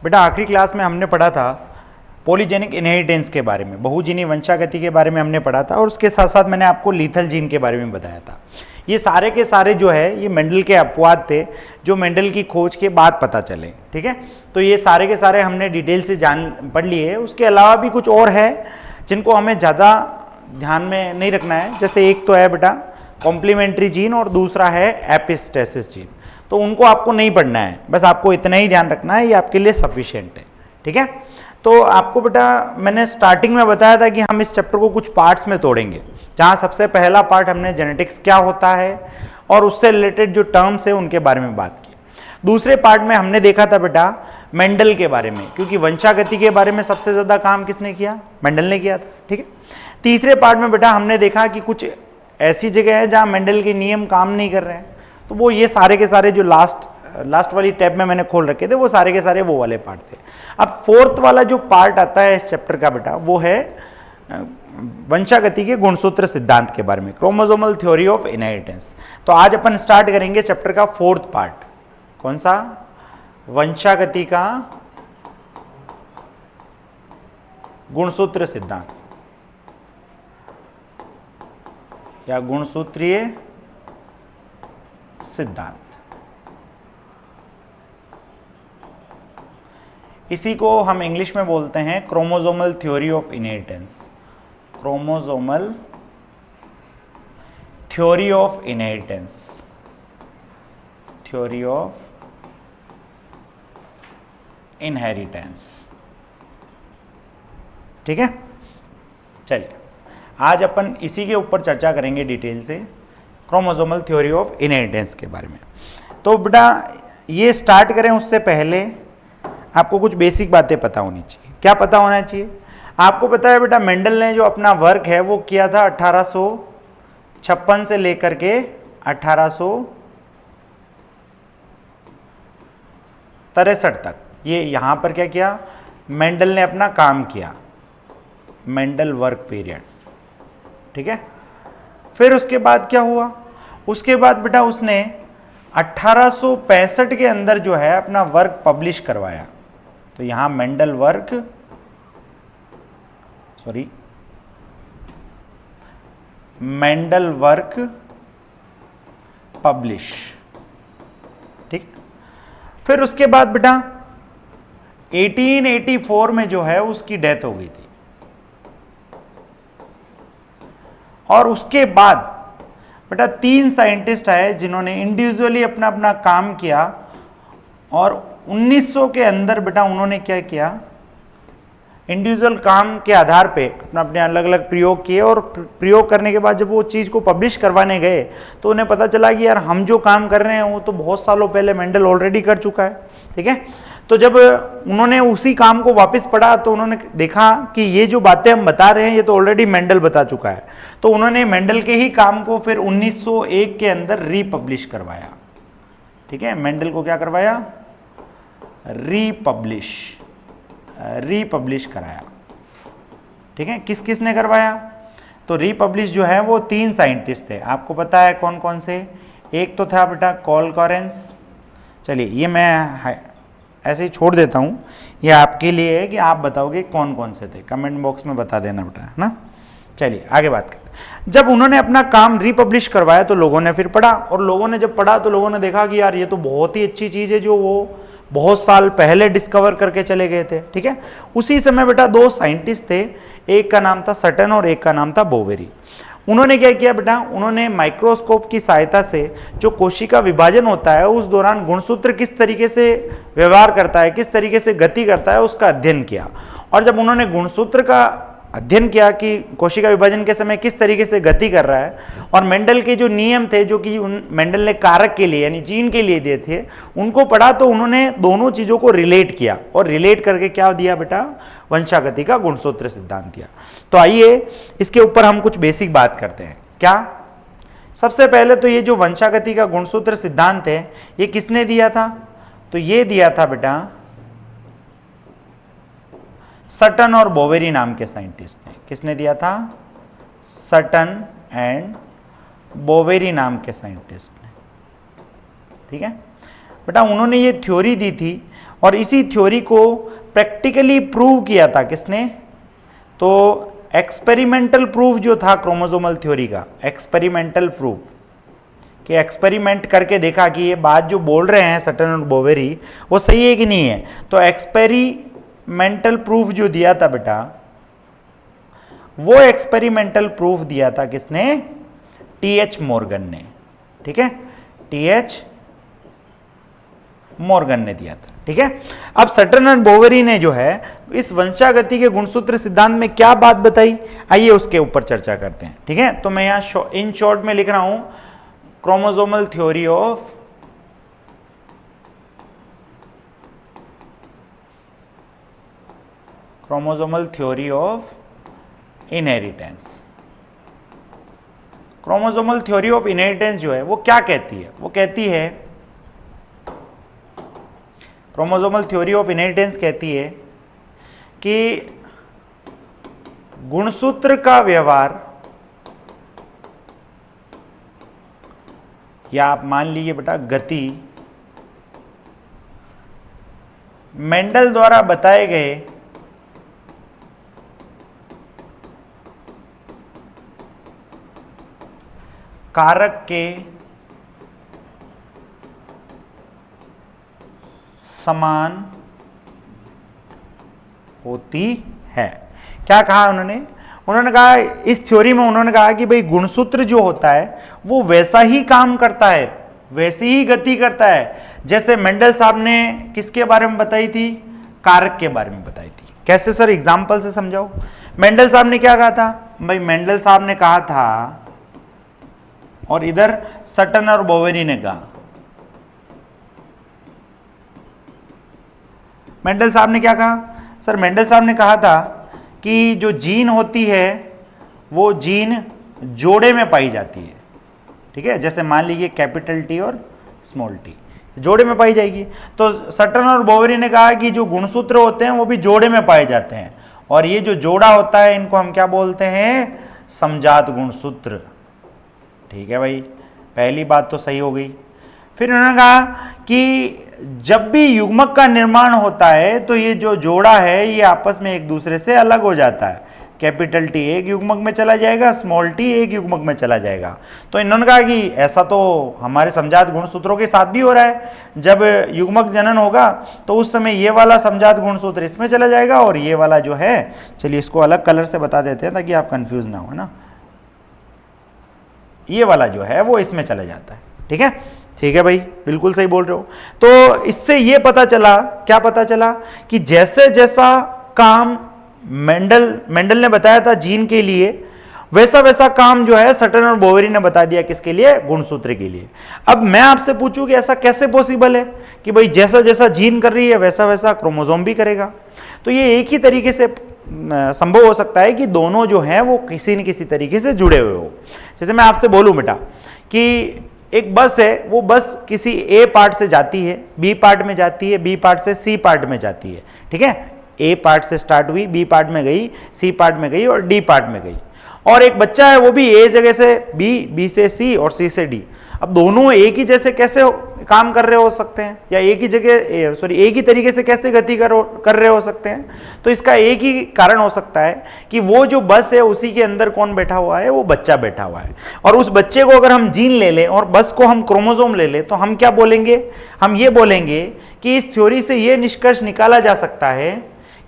बेटा आखिरी क्लास में हमने पढ़ा था पॉलीजेनिक इनहेरिटेंस के बारे में, बहुजीनी वंशागति के बारे में हमने पढ़ा था, और उसके साथ साथ मैंने आपको लीथल जीन के बारे में बताया था। ये सारे के सारे जो है ये मेंडल के अपवाद थे जो मेंडल की खोज के बाद पता चले। ठीक है, तो ये सारे के सारे हमने डिटेल से पढ़ लिए। उसके अलावा भी कुछ और है जिनको हमें ज़्यादा ध्यान में नहीं रखना है। जैसे एक तो है बेटा कॉम्प्लीमेंट्री जीन और दूसरा है एपिस्टेसिस जीन, तो उनको आपको नहीं पढ़ना है, बस आपको इतना ही ध्यान रखना है, ये आपके लिए सफिशिएंट है। ठीक है, तो आपको बेटा मैंने स्टार्टिंग में बताया था कि हम इस चैप्टर को कुछ पार्ट्स में तोड़ेंगे, जहाँ सबसे पहला पार्ट हमने जेनेटिक्स क्या होता है और उससे रिलेटेड जो टर्म्स है उनके बारे में बात की। दूसरे पार्ट में हमने देखा था बेटा मेंडल के बारे में, क्योंकि वंशागति के बारे में सबसे ज़्यादा काम किसने किया? मेंडल ने किया था। ठीक है, तीसरे पार्ट में बेटा हमने देखा कि कुछ ऐसी जगह है जहाँ मेंडल के नियम काम नहीं कर रहे हैं, तो वो ये सारे के सारे जो लास्ट वाली टैब में मैंने खोल रखे थे वो सारे के सारे वो वाले पार्ट थे। अब फोर्थ वाला जो पार्ट आता है इस चैप्टर का बेटा वो है वंशागति के गुणसूत्र सिद्धांत के बारे में, क्रोमोसोमल थ्योरी ऑफ इनहेरिटेंस। तो आज अपन स्टार्ट करेंगे चैप्टर का फोर्थ पार्ट। कौन सा? वंशागति का गुणसूत्र सिद्धांत या गुणसूत्रीय सिद्धांत। इसी को हम इंग्लिश में बोलते हैं chromosomal theory of inheritance. Chromosomal theory of inheritance, theory of inheritance. ठीक है, चलिए आज अपन इसी के ऊपर चर्चा करेंगे डिटेल से, क्रोमोसोमल थ्योरी ऑफ इनहेरिटेंस के बारे में। तो बेटा ये स्टार्ट करें उससे पहले आपको कुछ बेसिक बातें पता होनी चाहिए। क्या पता होना चाहिए? आपको पता है बेटा मेंडल ने जो अपना वर्क है वो किया था 1856 से लेकर के 1863 तक। ये यहां पर क्या किया? मेंडल ने अपना काम किया, मेंडल वर्क पीरियड। ठीक है, फिर उसके बाद क्या हुआ? उसके बाद बेटा उसने 1865 के अंदर जो है अपना वर्क पब्लिश करवाया। तो यहां Mendel work Mendel work publish. ठीक, फिर उसके बाद बेटा 1884 में जो है उसकी डेथ हो गई थी, और उसके बाद बेटा 3 साइंटिस्ट आए जिन्होंने इंडिविजुअली अपना अपना काम किया, और 1900 के अंदर बेटा उन्होंने क्या किया? इंडिविजुअल काम के आधार पे अपना अपने अलग अलग प्रयोग किए, और प्रयोग करने के बाद जब वो चीज़ को पब्लिश करवाने गए तो उन्हें पता चला कि यार हम जो काम कर रहे हैं वो तो बहुत सालों पहले मेंडल ऑलरेडी कर चुका है। ठीक है, तो जब उन्होंने उसी काम को वापस पढ़ा तो उन्होंने देखा कि ये जो बातें हम बता रहे हैं ये तो ऑलरेडी मेंडल बता चुका है। तो उन्होंने मेंडल के ही काम को फिर 1901 के अंदर रीपब्लिश करवाया। ठीक है, मेंडल को क्या करवाया? रीपब्लिश कराया। ठीक है, किस किस ने करवाया? तो रीपब्लिश जो है वो 3 साइंटिस्ट थे। आपको पता है कौन कौन से? एक तो था बेटा कॉलकॉरेंस। चलिए ये मैं ऐसे ही छोड़ देता हूँ, ये आपके लिए है कि आप बताओगे कौन कौन से थे, कमेंट बॉक्स में बता देना बेटा, है ना। चलिए आगे बात करते हैं। जब उन्होंने अपना काम रीपब्लिश करवाया तो लोगों ने फिर पढ़ा, और लोगों ने जब पढ़ा तो लोगों ने देखा कि यार ये तो बहुत ही अच्छी चीज़ है जो वो बहुत साल पहले डिस्कवर करके चले गए थे। ठीक है, उसी समय बेटा 2 साइंटिस्ट थे, एक का नाम था सटन और एक का नाम था बोवेरी। उन्होंने क्या किया बेटा? उन्होंने माइक्रोस्कोप की सहायता से जो कोशिका विभाजन होता है उस दौरान गुणसूत्र किस तरीके से व्यवहार करता है, किस तरीके से गति करता है, उसका अध्ययन किया। और जब उन्होंने गुणसूत्र का अध्ययन किया कि कोशिका विभाजन के समय किस तरीके से गति कर रहा है, और मेंडल के जो नियम थे जो कि मेंडल ने कारक के लिए यानी जीन के लिए दिए थे उनको पढ़ा, तो उन्होंने दोनों चीज़ों को रिलेट किया, और रिलेट करके क्या दिया बेटा? वंशागति का गुणसूत्र सिद्धांत दिया। तो आइए इसके ऊपर हम कुछ बेसिक बात करते हैं। क्या? सबसे पहले तो ये जो वंशागति का गुणसूत्र सिद्धांत है ये किसने दिया था? तो ये दिया था बेटा सटन और बोवेरी नाम के साइंटिस्ट ने। किसने दिया था? सटन एंड बोवेरी नाम के साइंटिस्ट ने। ठीक है बेटा, उन्होंने ये थ्योरी दी थी, और इसी थ्योरी को प्रैक्टिकली प्रूव किया था किसने? तो एक्सपेरिमेंटल प्रूफ जो था क्रोमोसोमल थ्योरी का, एक्सपेरिमेंटल प्रूफ कि एक्सपेरिमेंट करके देखा कि ये बात जो बोल रहे हैं सटन और बोवेरी वो सही है कि नहीं है। तो एक्सपेरिमेंटल प्रूफ जो दिया था बेटा, वो एक्सपेरिमेंटल प्रूफ दिया था किसने? टीएच मॉर्गन ने। ठीक है, टीएच मॉर्गन ने दिया था। ठीक है, अब सटन और बोवेरी ने जो है इस वंशागति के गुणसूत्र सिद्धांत में क्या बात बताई, आइए उसके ऊपर चर्चा करते हैं। ठीक है, तो मैं यहां इन शॉर्ट में लिख रहा हूं chromosomal theory of inheritance. Chromosomal theory of inheritance जो है वो क्या कहती है? वो कहती है, क्रोमोसोमल थ्योरी ऑफ इनहेरिटेंस कहती है कि गुणसूत्र का व्यवहार, या आप मान लीजिए बेटा गति, मेंडल द्वारा बताए गए कारक के समान होती है। क्या कहा उन्होंने? उन्होंने कहा, इस थ्योरी में उन्होंने कहा कि भाई गुणसूत्र जो होता है वो वैसा ही काम करता है, वैसी ही गति करता है जैसे मेंडल साहब ने किसके बारे में बताई थी? कारक के बारे में बताई थी। कैसे सर? एग्जाम्पल से समझाओ। मेंडल साहब ने क्या कहा था? भाई मेंडल साहब ने कहा था, और इधर सटन और बोवेरी ने कहा, मेंडल साहब ने क्या कहा? सर मेंडल साहब ने कहा था कि जो जीन होती है वो जीन जोड़े में पाई जाती है। ठीक है, जैसे मान लीजिए कैपिटल टी और स्मॉल टी जोड़े में पाई जाएगी। तो सटन और बोवेरी ने कहा कि जो गुणसूत्र होते हैं वो भी जोड़े में पाए जाते हैं, और ये जो जोड़ा होता है इनको हम क्या बोलते हैं? समजात गुणसूत्र। ठीक है भाई, पहली बात तो सही हो गई। फिर उन्होंने कहा कि जब भी युग्मक का निर्माण होता है तो ये जो जोड़ा है ये आपस में एक दूसरे से अलग हो जाता है। कैपिटल टी एक युग्मक में चला जाएगा, स्मॉल टी एक युग्मक में चला जाएगा। तो इन्होंने कहा कि ऐसा तो हमारे समजात गुणसूत्रों के साथ भी हो रहा है। जब युग्मक जनन होगा तो उस समय ये वाला समजात गुणसूत्र इसमें चला जाएगा, और ये वाला जो है, चलिए इसको अलग कलर से बता देते हैं ताकि आप कंफ्यूज ना हो ना, ये वाला जो है वो इसमें चला जाता है। ठीक है, ठीक है भाई, बिल्कुल सही बोल रहे हो। तो इससे ये पता चला, क्या पता चला कि जैसे जैसा काम मेंडल ने बताया था जीन के लिए, वैसा वैसा काम जो है सटन और बोवेरी ने बता दिया किसके लिए? गुणसूत्र के लिए। अब मैं आपसे पूछूं कि ऐसा कैसे पॉसिबल है कि भाई जैसा जैसा जीन कर रही है वैसा वैसा क्रोमोसोम भी करेगा? तो ये एक ही तरीके से संभव हो सकता है कि दोनों जो हैं वो किसी न किसी तरीके से जुड़े हुए हो। जैसे मैं आपसे बोलूं बेटा कि एक बस है, वो बस किसी ए पार्ट से जाती है, बी पार्ट में जाती है, बी पार्ट से सी पार्ट में जाती है। ठीक है, ए पार्ट से स्टार्ट हुई, बी पार्ट में गई, सी पार्ट में गई और डी पार्ट में गई। और एक बच्चा है वो भी ए जगह से बी, बी से सी और सी से डी। अब दोनों एक ही जैसे कैसे काम कर रहे हो सकते हैं, या एक ही जगह सॉरी एक ही तरीके से कैसे गति कर रहे हो सकते हैं? तो इसका एक ही कारण हो सकता है कि वो जो बस है उसी के अंदर कौन बैठा हुआ है? वो बच्चा बैठा हुआ है। और उस बच्चे को अगर हम जीन ले लें और बस को हम क्रोमोसोम ले लें तो हम क्या बोलेंगे? हम ये बोलेंगे कि इस थ्योरी से ये निष्कर्ष निकाला जा सकता है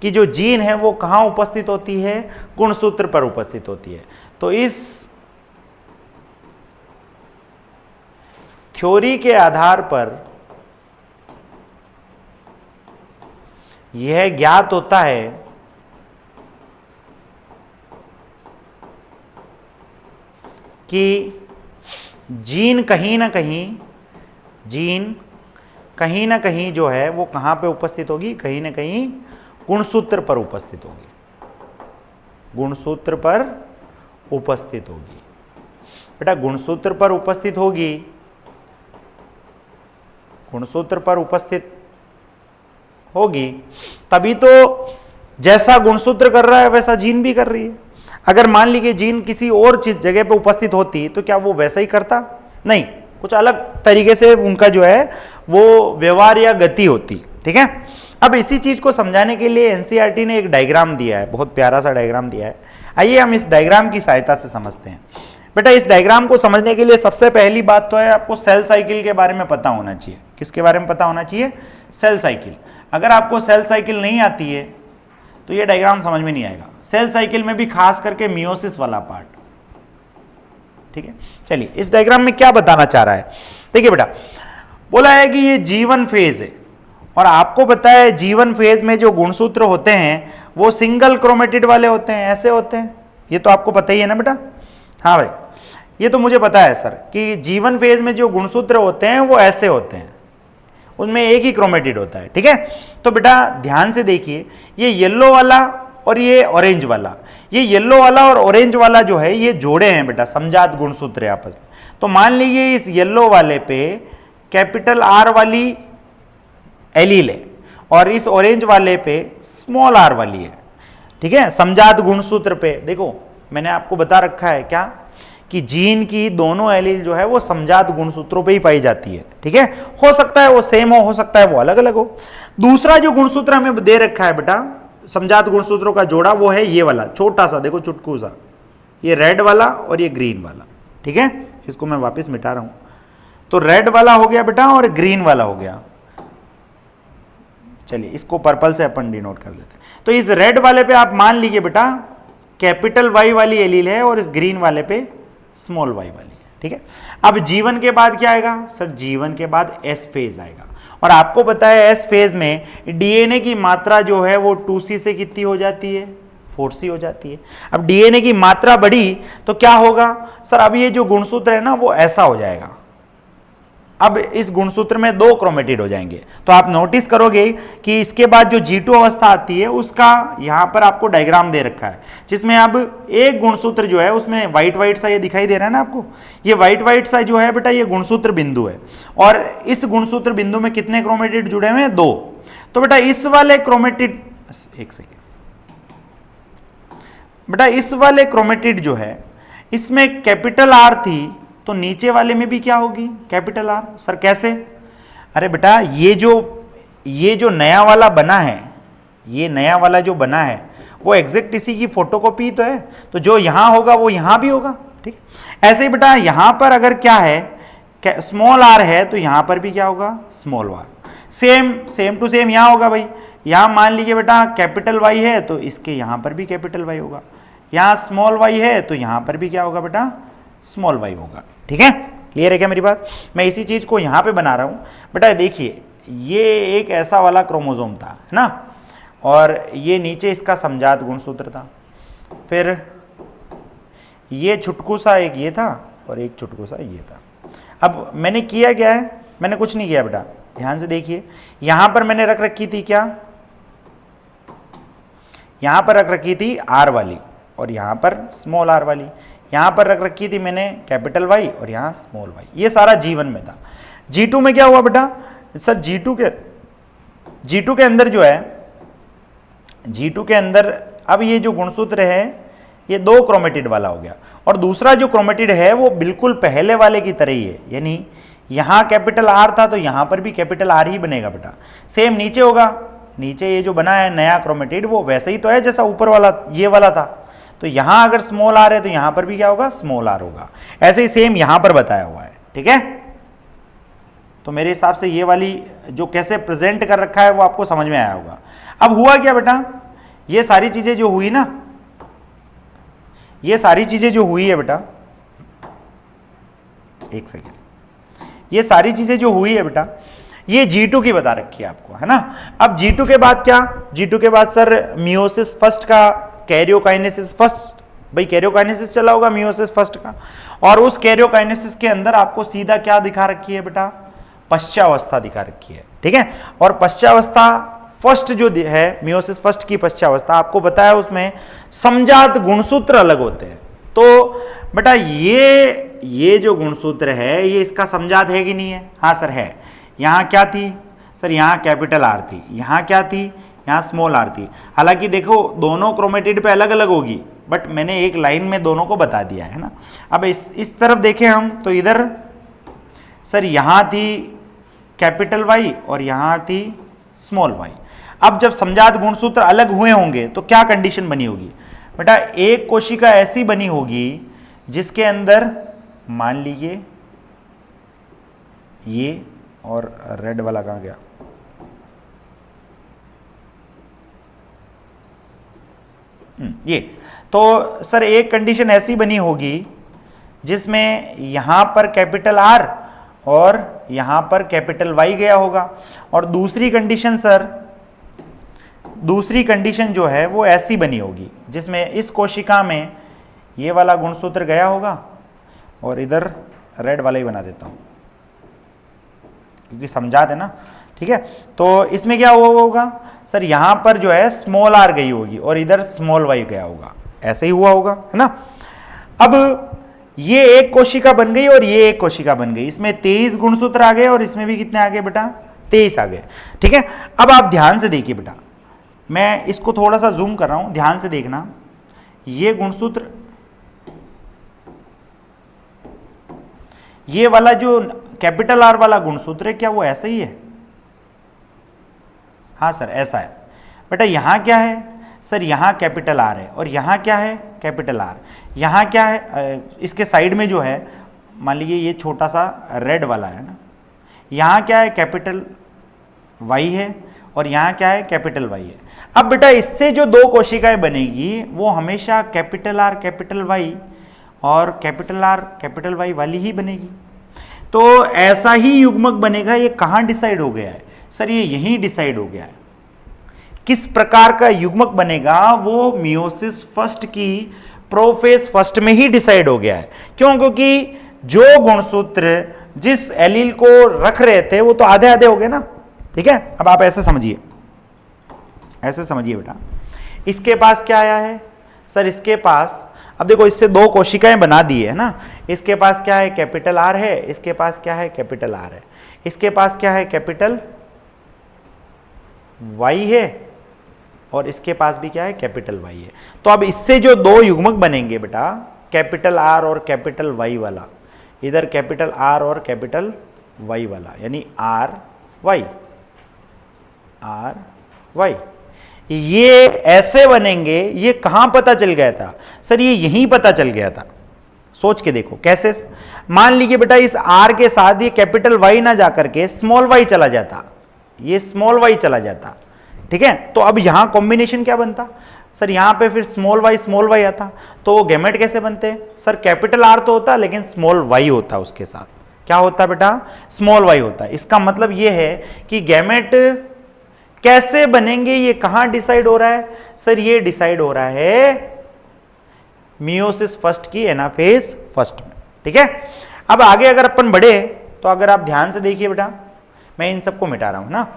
कि जो जीन है वो कहाँ उपस्थित होती है? गुणसूत्र पर उपस्थित होती है। तो इस थ्योरी के आधार पर यह ज्ञात होता है कि जीन कहीं ना कहीं जो है वो कहां पे उपस्थित होगी? कहीं ना कहीं गुणसूत्र पर उपस्थित होगी, गुणसूत्र पर उपस्थित होगी। बेटा गुणसूत्र पर उपस्थित होगी, गुणसूत्र पर उपस्थित होगी तभी तो जैसा गुणसूत्र कर रहा है वैसा जीन भी कर रही है। अगर मान लीजिए जीन किसी और चीज जगह पे उपस्थित होती तो क्या वो वैसा ही करता? नहीं, कुछ अलग तरीके से उनका जो है वो व्यवहार या गति होती। ठीक है, अब इसी चीज को समझाने के लिए एनसीईआरटी ने एक डायग्राम दिया है, बहुत प्यारा सा डायग्राम दिया है। आइए हम इस डायग्राम की सहायता से समझते हैं। बेटा इस डायग्राम को समझने के लिए सबसे पहली बात तो है आपको सेल साइकिल के बारे में पता होना चाहिए। किसके बारे में पता होना चाहिए? Cell cycle. अगर आपको सेल साइकिल नहीं आती है तो ये डायग्राम समझ में नहीं आएगा। सेल साइकिल में भी खास करके मियोसिस वाला पार्ट, ठीक है। चलिए इस डायग्राम में क्या बताना चाह रहा है, देखिए बेटा बोला है कि ये जीवन फेज है और आपको पता है जीवन फेज में जो गुणसूत्र होते हैं वो सिंगल क्रोमेटिड वाले होते हैं, ऐसे होते हैं। ये तो आपको पता ही है ना बेटा? हाँ भाई, ये तो मुझे पता है सर कि जीवन फेज में जो गुणसूत्र होते हैं वो ऐसे होते हैं, उनमें एक ही क्रोमेटिड होता है, ठीक है। तो बेटा ध्यान से देखिए, ये येलो वाला और ये ऑरेंज वाला, ये येलो वाला और ऑरेंज वाला जो है ये जोड़े हैं बेटा, समजात गुणसूत्र है आपस में। तो मान लीजिए इस येलो वाले पे कैपिटल आर वाली एलील है और इस ऑरेंज वाले पे स्मॉल आर वाली है, ठीक है। समजात गुणसूत्र पे देखो मैंने आपको बता रखा है क्या कि जीन की दोनों एलील जो है वो समजात गुणसूत्रों पे ही पाई जाती है, ठीक है। हो सकता है वो सेम हो सकता है वो अलग अलग हो। दूसरा जो गुणसूत्र हमें दे रखा है बेटा समजात गुणसूत्रों का जोड़ा, वो है ये वाला छोटा सा, देखो चुटकू सा, ये रेड वाला और ये ग्रीन वाला, ठीक है। इसको मैं वापस मिटा रहा हूं। तो रेड वाला हो गया बेटा और ग्रीन वाला हो गया। चलिए इसको पर्पल से अपन डिनोट कर लेते हैं। तो इस रेड वाले पे आप मान लीजिए बेटा कैपिटल वाई वाली एलील है और इस ग्रीन वाले पे स्मॉल वाई वाली है, ठीक है। अब जीवन के बाद क्या आएगा सर? जीवन के बाद एस फेज आएगा और आपको पता है एस फेज में डीएनए की मात्रा जो है वो 2C से कितनी हो जाती है? 4C हो जाती है। अब डीएनए की मात्रा बढ़ी तो क्या होगा सर? अब ये जो गुणसूत्र है ना वो ऐसा हो जाएगा। अब इस गुणसूत्र में 2 क्रोमेटिड हो जाएंगे। तो आप नोटिस करोगे कि इसके बाद जो G2 अवस्था आती है उसका यहां पर आपको डायग्राम दे रखा है, जिसमें अब एक गुणसूत्र जो है उसमें व्हाइट व्हाइट सा ये दिखाई दे रहा है ना आपको, ये व्हाइट व्हाइट सा जो है बेटा ये गुणसूत्र बिंदु है और इस गुणसूत्र बिंदु में कितने क्रोमेटिड जुड़े हुए हैं? 2। तो बेटा इस वाले क्रोमेटिड, एक सेकेंड बेटा, इस वाले क्रोमेटिड जो है इसमें कैपिटल आर थी तो नीचे वाले में भी क्या होगी? Capital R. सर कैसे? अरे बेटा ये जो नया वाला बना है, ये नया वाला जो बना है वो एग्जैक्ट इसी की फोटोकॉपी तो है, तो जो यहां होगा वो यहां भी होगा, ठीक है। ऐसे ही बेटा यहां पर अगर क्या है स्मॉल आर है तो यहां पर भी क्या होगा? Small R. Same to same यहां होगा भाई। यहां मान लीजिए बेटा कैपिटल वाई है तो इसके यहां पर भी कैपिटल वाई होगा, यहां स्मॉल वाई है तो यहां पर भी क्या होगा बेटा? स्मॉल वाई होगा, ठीक है। क्लियर है क्या मेरी बात? मैं इसी चीज को यहां पे बना रहा हूं बेटा। देखिए ये एक ऐसा वाला क्रोमोसोम था, है ना, और ये नीचे इसका समजात गुणसूत्र था, फिर ये छुटकू सा एक ये था और एक छुटकू सा ये था। अब मैंने किया क्या है? मैंने कुछ नहीं किया बेटा, ध्यान से देखिए। यहां पर मैंने रख रखी थी क्या? यहां पर रख रखी थी आर वाली और यहां पर स्मॉल आर वाली। यहां पर रख रखी थी मैंने कैपिटल वाई और यहां स्मॉल वाई। ये सारा जीवन में था। G2 में क्या हुआ बेटा? सर G2 के अंदर जो है, G2 के अंदर अब ये जो गुणसूत्र है ये 2 क्रोमेटिड वाला हो गया और दूसरा जो क्रोमेटिड है वो बिल्कुल पहले वाले की तरह ही है, यानी यहां कैपिटल आर था तो यहां पर भी कैपिटल आर ही बनेगा बेटा। सेम नीचे होगा, नीचे ये जो बना है नया क्रोमेटिड वो वैसे ही तो है जैसा ऊपर वाला ये वाला था। तो यहां अगर स्मॉल आर है तो यहां पर भी क्या होगा? स्मॉल आर होगा। ऐसे ही सेम यहां पर बताया हुआ है, ठीक है। तो मेरे हिसाब से ये वाली जो कैसे प्रेजेंट कर रखा है वो आपको समझ में आया होगा। अब हुआ क्या बेटा? ये सारी चीजें जो हुई ना, ये सारी चीजें जो हुई है बेटा, एक सेकेंड, ये सारी चीजें जो हुई है बेटा ये G2 की बता रखी है आपको, है ना। अब G2 के बाद क्या? G2 के बाद सर मियोसिस फर्स्ट का कैरियोकाइनेसिस फर्स्ट, भाई कैरियोकाइनेसिस चला होगा मियोसिस फर्स्ट का, और उस कैरियोकाइनेसिस के अंदर आपको सीधा क्या दिखा रखी है बेटा? पश्चावस्था दिखा रखी है, ठीक है। और पश्चावस्था फर्स्ट जो है मियोसिस फर्स्ट की पश्चावस्था आपको बताया उसमें समजात गुणसूत्र अलग होते हैं। तो बेटा ये जो गुणसूत्र है ये इसका समजात है कि नहीं है? हाँ सर है। यहां क्या थी सर? यहां कैपिटल आर थी, यहां क्या थी? यहाँ स्मॉल आर थी। हालांकि देखो दोनों क्रोमेटिड पे अलग अलग होगी, बट मैंने एक लाइन में दोनों को बता दिया है ना। अब इस तरफ देखें हम तो इधर सर यहाँ थी कैपिटल वाई और यहाँ थी स्मॉल वाई। अब जब समजात गुणसूत्र अलग हुए होंगे तो क्या कंडीशन बनी होगी बेटा, एक कोशिका ऐसी बनी होगी जिसके अंदर मान लीजिए ये, और रेड वाला कहां गया, ये तो सर एक कंडीशन ऐसी बनी होगी जिसमें यहां पर कैपिटल आर और यहां पर कैपिटल वाई गया होगा, और दूसरी कंडीशन सर, दूसरी कंडीशन जो है वो ऐसी बनी होगी जिसमें इस कोशिका में ये वाला गुणसूत्र गया होगा, और इधर रेड वाला ही बना देता हूं क्योंकि समझा देना, ठीक है। तो इसमें क्या हुआ होगा सर, यहां पर जो है स्मॉल आर गई होगी और इधर स्मॉल वाई गया होगा, ऐसे ही हुआ होगा, है ना। अब ये एक कोशिका बन गई और ये एक कोशिका बन गई, इसमें 23 गुणसूत्र आ गए और इसमें भी कितने आ गए बेटा, 23 आ गए, ठीक है। अब आप ध्यान से देखिए बेटा, मैं इसको थोड़ा सा जूम कर रहा हूं, ध्यान से देखना, ये गुणसूत्र, ये वाला जो कैपिटल आर वाला गुणसूत्र है, क्या वो ऐसा ही है? हाँ सर ऐसा है बेटा। यहां क्या है सर, यहां कैपिटल आर है और यहां क्या है, कैपिटल आर। यहां क्या है, इसके साइड में जो है मान लीजिए ये छोटा सा रेड वाला है ना, यहां क्या है, कैपिटल वाई है और यहां क्या है, कैपिटल वाई है। अब बेटा इससे जो दो कोशिकाएं बनेगी वो हमेशा कैपिटल आर कैपिटल वाई और कैपिटल आर कैपिटल वाई वाली ही बनेगी। तो ऐसा ही युग्मक बनेगा। ये कहां डिसाइड हो गया है सर, ये यहीं डिसाइड हो गया है। किस प्रकार का युग्मक बनेगा वो मियोसिस फर्स्ट की प्रोफेज फर्स्ट में ही डिसाइड हो गया है। क्यों? क्योंकि जो गुणसूत्र जिस एलील को रख रहे थे वो तो आधे आधे हो गए ना, ठीक है। अब आप ऐसे समझिए, ऐसे समझिए बेटा, इसके पास क्या आया है सर, इसके पास, अब देखो इससे दो कोशिकाएं बना दी है ना, इसके पास क्या है, कैपिटल आर है, इसके पास क्या है, कैपिटल आर है, इसके पास क्या है, कैपिटल वाई है और इसके पास भी क्या है, कैपिटल वाई है। तो अब इससे जो दो युग्मक बनेंगे बेटा, कैपिटल आर और कैपिटल वाई वाला, इधर कैपिटल आर और कैपिटल वाई वाला, यानी आर वाई, आर वाई, ये ऐसे बनेंगे। ये कहां पता चल गया था सर, ये यहीं पता चल गया था। सोच के देखो कैसे। मान लीजिए बेटा इस आर के साथ ये कैपिटल वाई ना जाकर के स्मॉल वाई चला जाता, ये स्मॉल वाई चला जाता, ठीक है। तो अब यहां कॉम्बिनेशन क्या बनता सर, यहां पे फिर स्मॉल वाई आता, तो गैमेट कैसे बनते सर, कैपिटल आर तो होता लेकिन स्मॉल वाई होता, उसके साथ क्या होता बेटा, स्मॉल वाई होता। इसका मतलब यह है कि गैमेट कैसे बनेंगे, ये कहां डिसाइड हो रहा है सर, ये डिसाइड हो रहा है मियोसिस फर्स्ट की एनाफेज फर्स्ट में, ठीक है। अब आगे अगर अपन बढ़े तो अगर आप ध्यान से देखिए बेटा, मैं इन सबको मिटा रहा हूं ना,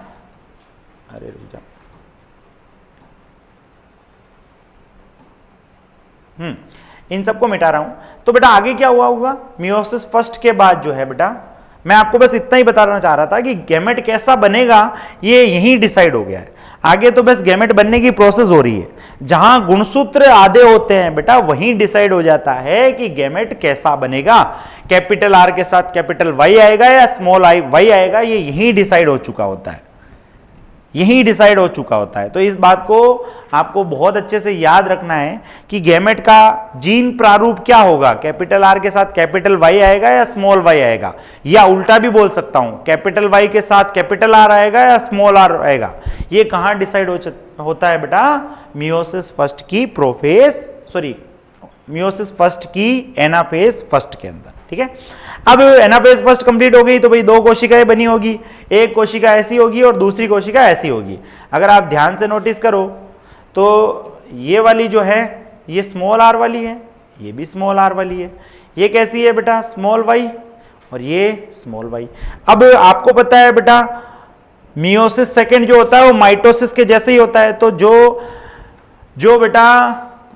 अरे रुक जा, इन सबको मिटा रहा हूं। तो बेटा आगे क्या हुआ होगा, मियोसिस फर्स्ट के बाद जो है बेटा, मैं आपको बस इतना ही बताना चाह रहा था कि गैमेट कैसा बनेगा ये यहीं डिसाइड हो गया है। आगे तो बस गैमेट बनने की प्रोसेस हो रही है। जहां गुणसूत्र आधे होते हैं बेटा, वहीं डिसाइड हो जाता है कि गैमेट कैसा बनेगा, कैपिटल आर के साथ कैपिटल वाई आएगा या स्मॉल आई वाई आएगा, ये यहीं डिसाइड हो चुका होता है, यही डिसाइड हो चुका होता है। तो इस बात को आपको बहुत अच्छे से याद रखना है कि गैमेट का जीन प्रारूप क्या होगा, कैपिटल आर के साथ कैपिटल वाई आएगा या स्मॉल वाई आएगा, या उल्टा भी बोल सकता हूं, कैपिटल वाई के साथ कैपिटल आर आएगा या स्मॉल आर आएगा। ये कहां डिसाइड होता है बेटा, मियोसिस फर्स्ट की प्रोफेज, सॉरी मियोसिस फर्स्ट की एनाफेज फर्स्ट के अंदर, ठीक है। अब एनाफेज फर्स्ट कंप्लीट हो गई तो भाई दो कोशिकाएं बनी होगी, एक कोशिका ऐसी होगी और दूसरी कोशिका ऐसी होगी। अगर आप ध्यान से नोटिस करो तो ये वाली जो है ये स्मॉल आर वाली है, ये भी स्मॉल आर वाली है। ये कैसी है बेटा, स्मॉल वाई, और ये स्मॉल वाई। अब आपको पता है बेटा मियोसिस सेकेंड जो होता है वो माइटोसिस के जैसे ही होता है। तो जो बेटा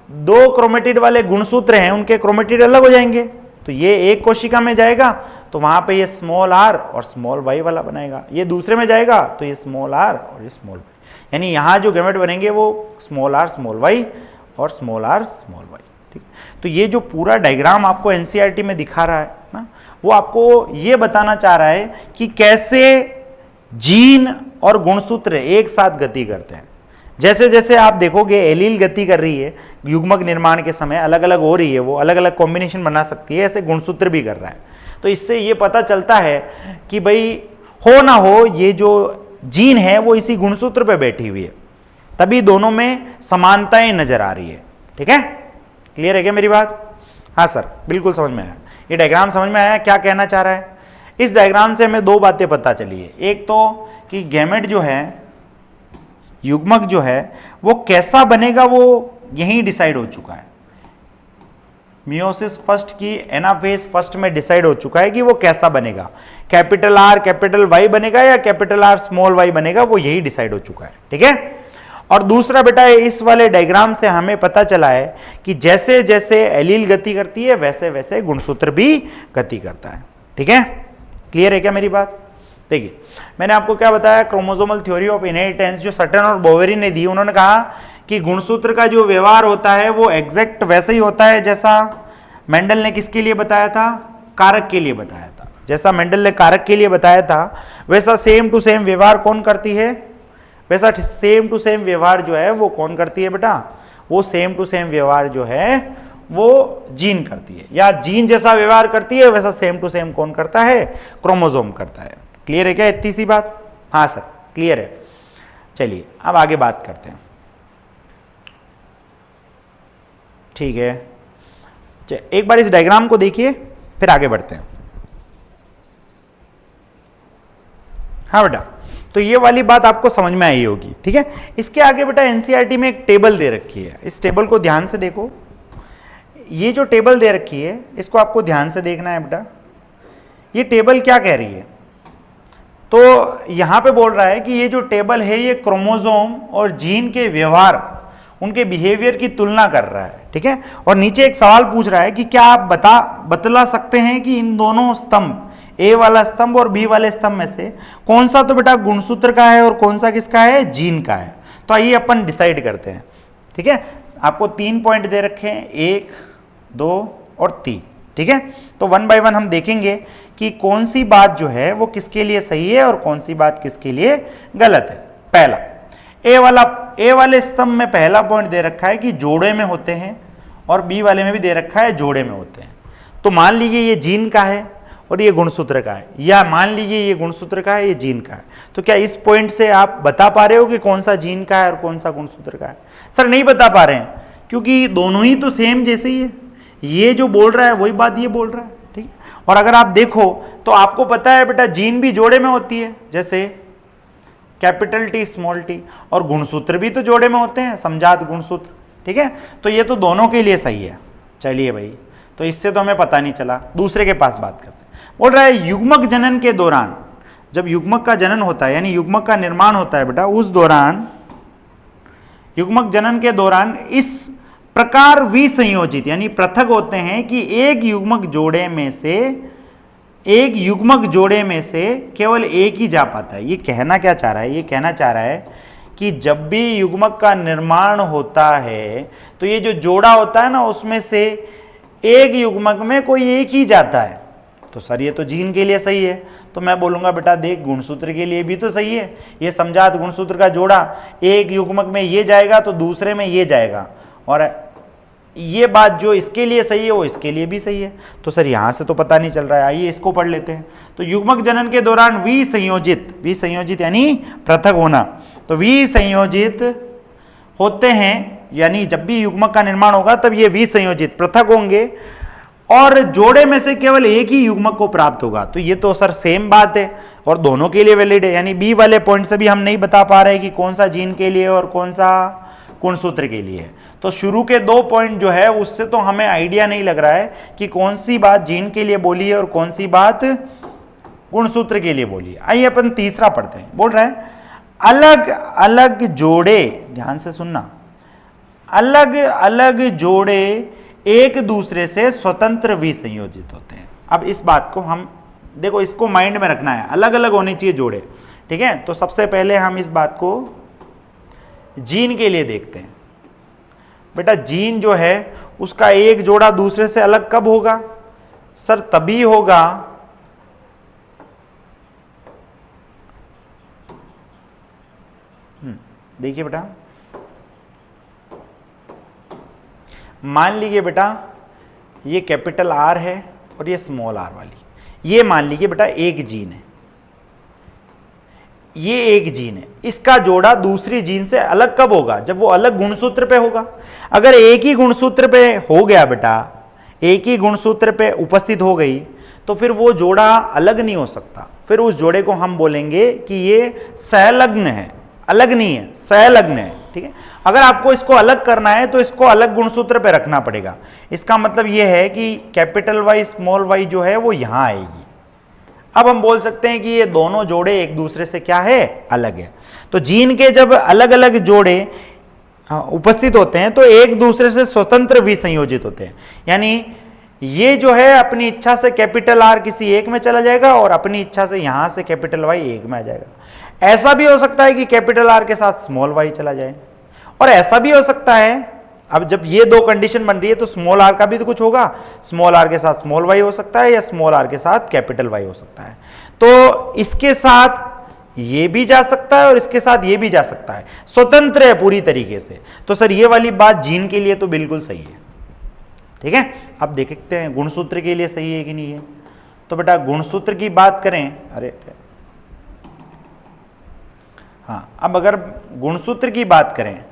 दो क्रोमेटिड वाले गुणसूत्र हैं उनके क्रोमेटिड अलग हो जाएंगे, तो ये एक कोशिका में जाएगा तो वहां पे ये स्मॉल आर और स्मॉल वाई वाला बनाएगा, ये दूसरे में जाएगा तो ये स्मॉल आर और ये स्मॉल वाई, यानी यहां जो गैमेट बनेंगे वो स्मॉल आर स्मॉल वाई और स्मॉल आर स्मॉल वाई, ठीक। तो ये जो पूरा डायग्राम आपको एनसीईआरटी में दिखा रहा है ना, वो आपको ये बताना चाह रहा है कि कैसे जीन और गुणसूत्र एक साथ गति करते हैं। जैसे जैसे आप देखोगे एलील गति कर रही है युग्मक निर्माण के समय, अलग अलग हो रही है, वो अलग अलग कॉम्बिनेशन बना सकती है, ऐसे गुणसूत्र भी कर रहा है। तो इससे ये पता चलता है कि भाई हो ना हो ये जो जीन है वो इसी गुणसूत्र पे बैठी हुई है, तभी दोनों में समानताएं नजर आ रही है। ठीक है, क्लियर है क्या मेरी बात? हाँ सर, बिल्कुल समझ में आया। ये डायग्राम समझ में आया क्या कहना चाह रहा है? इस डायग्राम से हमें दो बातें पता चली है। एक तो कि गैमेट जो है, युग्मक जो है वो कैसा बनेगा वो यहीं डिसाइड हो चुका है। मियोसिस फर्स्ट की एनाफेज फर्स्ट में डिसाइड हो चुका है कि वो कैसा बनेगा, कैपिटल आर कैपिटल वाई बनेगा या कैपिटल आर स्मॉल वाई बनेगा, वो यही डिसाइड हो चुका है। ठीक है, और दूसरा बेटा इस वाले डायग्राम से हमें पता चला है कि जैसे जैसे एलील गति करती है वैसे वैसे गुणसूत्र भी गति करता है। ठीक है, क्लियर है क्या मेरी बात? देखिए मैंने आपको क्या बताया, क्रोमोसोमल थ्योरी ऑफ इनहेरिटेंस जो सटन और बोवेरी ने दी, उन्होंने कहा कि गुणसूत्र का जो व्यवहार होता है वो एग्जैक्ट वैसे ही होता है जैसा मेंडल ने किसके लिए बताया था, कारक के लिए बताया था। जैसा मेंडल ने कारक के लिए बताया था वैसा सेम टू सेम व्यवहार कौन करती है, वैसा सेम टू सेम व्यवहार जो है वो कौन करती है बेटा, वो सेम टू सेम व्यवहार जो है वो जीन करती है, या जीन जैसा व्यवहार करती है वैसा सेम टू सेम कौन करता है, क्रोमोसोम करता है। क्लियर है क्या इतनी सी बात? हाँ सर क्लियर है। चलिए अब आगे बात करते हैं। ठीक है, एक बार इस डायग्राम को देखिए फिर आगे बढ़ते हैं। हाँ बेटा, तो ये वाली बात आपको समझ में आई होगी। ठीक है, इसके आगे बेटा एनसीईआरटी में एक टेबल दे रखी है, इस टेबल को ध्यान से देखो। ये जो टेबल दे रखी है इसको आपको ध्यान से देखना है बेटा। ये टेबल क्या कह रही है, तो यहां पे बोल रहा है कि ये जो टेबल है ये क्रोमोसोम और जीन के व्यवहार, उनके बिहेवियर की तुलना कर रहा है। ठीक है, और नीचे एक सवाल पूछ रहा है कि क्या आप बतला सकते हैं कि इन दोनों स्तंभ, ए वाला स्तंभ और बी वाले स्तंभ में से कौन सा तो बेटा गुणसूत्र का है और कौन सा किसका है, जीन का है। तो आइए अपन डिसाइड करते हैं। ठीक है, आपको 3 पॉइंट दे रखे हैं, 1 2 और 3। ठीक है, तो वन बाय वन हम देखेंगे कि कौन सी बात जो है वो किसके लिए सही है और कौन सी बात किसके लिए गलत है। पहला ए वाले स्तंभ में पहला पॉइंट दे रखा है कि जोड़े में होते हैं, और बी वाले में भी दे रखा है जोड़े में होते हैं। तो मान लीजिए ये जीन का है और ये गुणसूत्र का है, या मान लीजिए ये गुणसूत्र का है ये जीन का है। तो क्या इस पॉइंट से आप बता पा रहे हो कि कौन सा जीन का है और कौन सा गुणसूत्र का है? सर नहीं बता पा रहे हैं, क्योंकि दोनों ही तो सेम जैसे ही है, ये जो बोल रहा है वही बात ये बोल रहा है। ठीक है, और अगर आप देखो तो आपको पता है बेटा जीन भी जोड़े में होती है, जैसे कैपिटल टी स्मॉल टी, और गुणसूत्र भी तो जोड़े में होते हैं, समजात गुणसूत्र। ठीक है, तो ये तो दोनों के लिए सही है। चलिए भाई, तो इससे तो हमें पता नहीं चला। दूसरे के पास बात करते हैं। बोल रहा है युग्मक जनन के दौरान, जब युग्मक का जनन होता है यानी युग्मक का निर्माण होता है बेटा, उस दौरान युग्मक जनन के दौरान इस प्रकार विसंयोजित यानी पृथक होते हैं कि एक युग्मक जोड़े में से केवल एक ही जा पाता है। ये कहना क्या चाह रहा है, ये कहना चाह रहा है कि जब भी युग्मक का निर्माण होता है तो ये जो जोड़ा होता है ना, उसमें से एक युग्मक में कोई एक ही जाता है। तो सर ये तो जीन के लिए सही है, तो मैं बोलूंगा बेटा देख गुणसूत्र के लिए भी तो सही है। ये समजात गुणसूत्र का जोड़ा एक युग्मक में ये जाएगा तो दूसरे में ये जाएगा, और ये बात जो इसके लिए सही है वो इसके लिए भी सही है। तो सर यहां से तो पता नहीं चल रहा है, आइए इसको पढ़ लेते हैं। तो युग्मक जनन के दौरान विसंयोजित यानी पृथक होना, तो विसंयोजित होते हैं, यानी जब भी युग्मक का निर्माण होगा तब ये विसंयोजित पृथक होंगे, और जोड़े में से केवल एक ही युग्मक को प्राप्त होगा। तो ये तो सर सेम बात है और दोनों के लिए वैलिड है। यानी बी वाले पॉइंट से भी हम नहीं बता पा रहे कि कौन सा जीन के लिए और कौन सा गुणसूत्र के लिए है। तो शुरू के 2 पॉइंट जो है उससे तो हमें आइडिया नहीं लग रहा है कि कौन सी बात जीन के लिए बोली है और कौन सी बात गुणसूत्र के लिए बोली है। आइए अपन तीसरा पढ़ते हैं। बोल रहा है अलग अलग जोड़े, ध्यान से सुनना, अलग अलग जोड़े एक दूसरे से स्वतंत्र विसंयोजित होते हैं। अब इस बात को हम देखो, इसको माइंड में रखना है, अलग अलग होने चाहिए जोड़े। ठीक है, तो सबसे पहले हम इस बात को जीन के लिए देखते हैं। बेटा जीन जो है उसका एक जोड़ा दूसरे से अलग कब होगा? सर तभी होगा देखिए बेटा, मान लीजिए बेटा ये कैपिटल आर है और ये स्मॉल आर वाली, ये मान लीजिए बेटा एक जीन है, ये एक जीन है, इसका जोड़ा दूसरी जीन से अलग कब होगा? जब वो अलग गुणसूत्र पे होगा। अगर एक ही गुणसूत्र पे हो गया बेटा, एक ही गुणसूत्र पे उपस्थित हो गई, तो फिर वो जोड़ा अलग नहीं हो सकता। फिर उस जोड़े को हम बोलेंगे कि ये सहलग्न है, अलग नहीं है, सहलग्न है। ठीक है, अगर आपको इसको अलग करना है तो इसको अलग गुणसूत्र पे रखना पड़ेगा। इसका मतलब ये है कि कैपिटल वाई स्मॉल वाई जो है वो यहां आएगी। अब हम बोल सकते हैं कि ये दोनों जोड़े एक दूसरे से क्या है? अलग है। तो जीन के जब अलग अलग जोड़े उपस्थित होते हैं तो एक दूसरे से स्वतंत्र भी संयोजित होते हैं। यानी ये जो है अपनी इच्छा से कैपिटल आर किसी एक में चला जाएगा और अपनी इच्छा से यहां से कैपिटल वाई एक में आ जाएगा। ऐसा भी हो सकता है कि कैपिटल आर के साथ स्मॉल वाई चला जाए, और ऐसा भी हो सकता है, अब जब ये दो कंडीशन बन रही है तो स्मॉल आर का भी तो कुछ होगा, स्मॉल आर के साथ स्मॉल वाई हो सकता है या स्मॉल आर के साथ कैपिटल वाई हो सकता है। तो इसके साथ ये भी जा सकता है और इसके साथ ये भी जा सकता है, स्वतंत्र है पूरी तरीके से। तो सर ये वाली बात जीन के लिए तो बिल्कुल सही है। ठीक है, अब देखते हैं गुणसूत्र के लिए सही है कि नहीं है। तो बेटा गुणसूत्र की बात करें, अरे हाँ, अब अगर गुणसूत्र की बात करें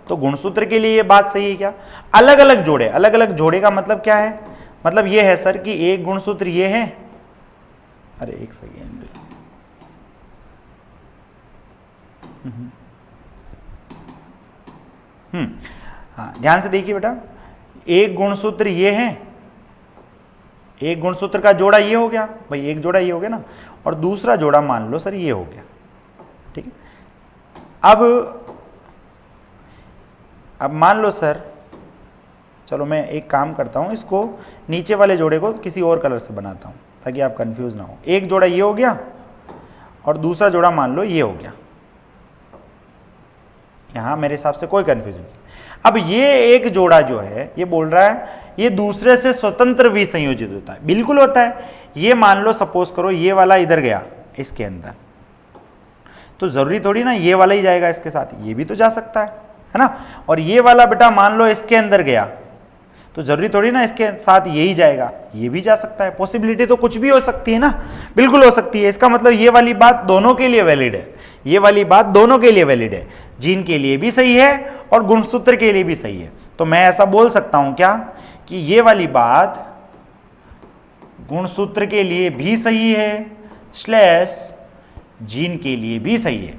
तो गुणसूत्र के लिए ये बात सही है क्या? अलग अलग जोड़े, अलग अलग जोड़े का मतलब क्या है? मतलब ये है सर कि एक गुणसूत्र ये है, अरे एक सेकेंड, हाँ ध्यान से देखिए बेटा, एक गुणसूत्र ये है, एक गुणसूत्र का जोड़ा ये हो गया भाई, एक जोड़ा ये हो गया ना, और दूसरा जोड़ा मान लो सर ये हो गया। ठीक है, अब मान लो सर, चलो मैं एक काम करता हूं, इसको नीचे वाले जोड़े को किसी और कलर से बनाता हूं ताकि आप कंफ्यूज ना हो। एक जोड़ा ये हो गया और दूसरा जोड़ा मान लो ये हो गया, यहां मेरे हिसाब से कोई कंफ्यूजन नहीं। अब ये एक जोड़ा जो है ये बोल रहा है ये दूसरे से स्वतंत्र भी संयोजित होता है, बिल्कुल होता है। ये मान लो सपोज करो ये वाला इधर गया इसके अंदर, तो जरूरी थोड़ी ना ये वाला ही जाएगा इसके साथ, ये भी तो जा सकता है ना। और ये वाला बेटा मान लो इसके अंदर गया, तो जरूरी थोड़ी ना इसके साथ यही जाएगा, ये भी जा सकता है। पॉसिबिलिटी तो कुछ भी हो सकती है ना, बिल्कुल हो सकती है। इसका मतलब ये वाली बात दोनों के लिए वैलिड है, ये वाली बात दोनों के लिए वैलिड है, जीन के लिए भी सही है और गुणसूत्र के लिए भी सही है। तो मैं ऐसा बोल सकता हूं क्या कि ये वाली बात गुणसूत्र के लिए भी सही है स्लैश जीन के लिए भी सही है।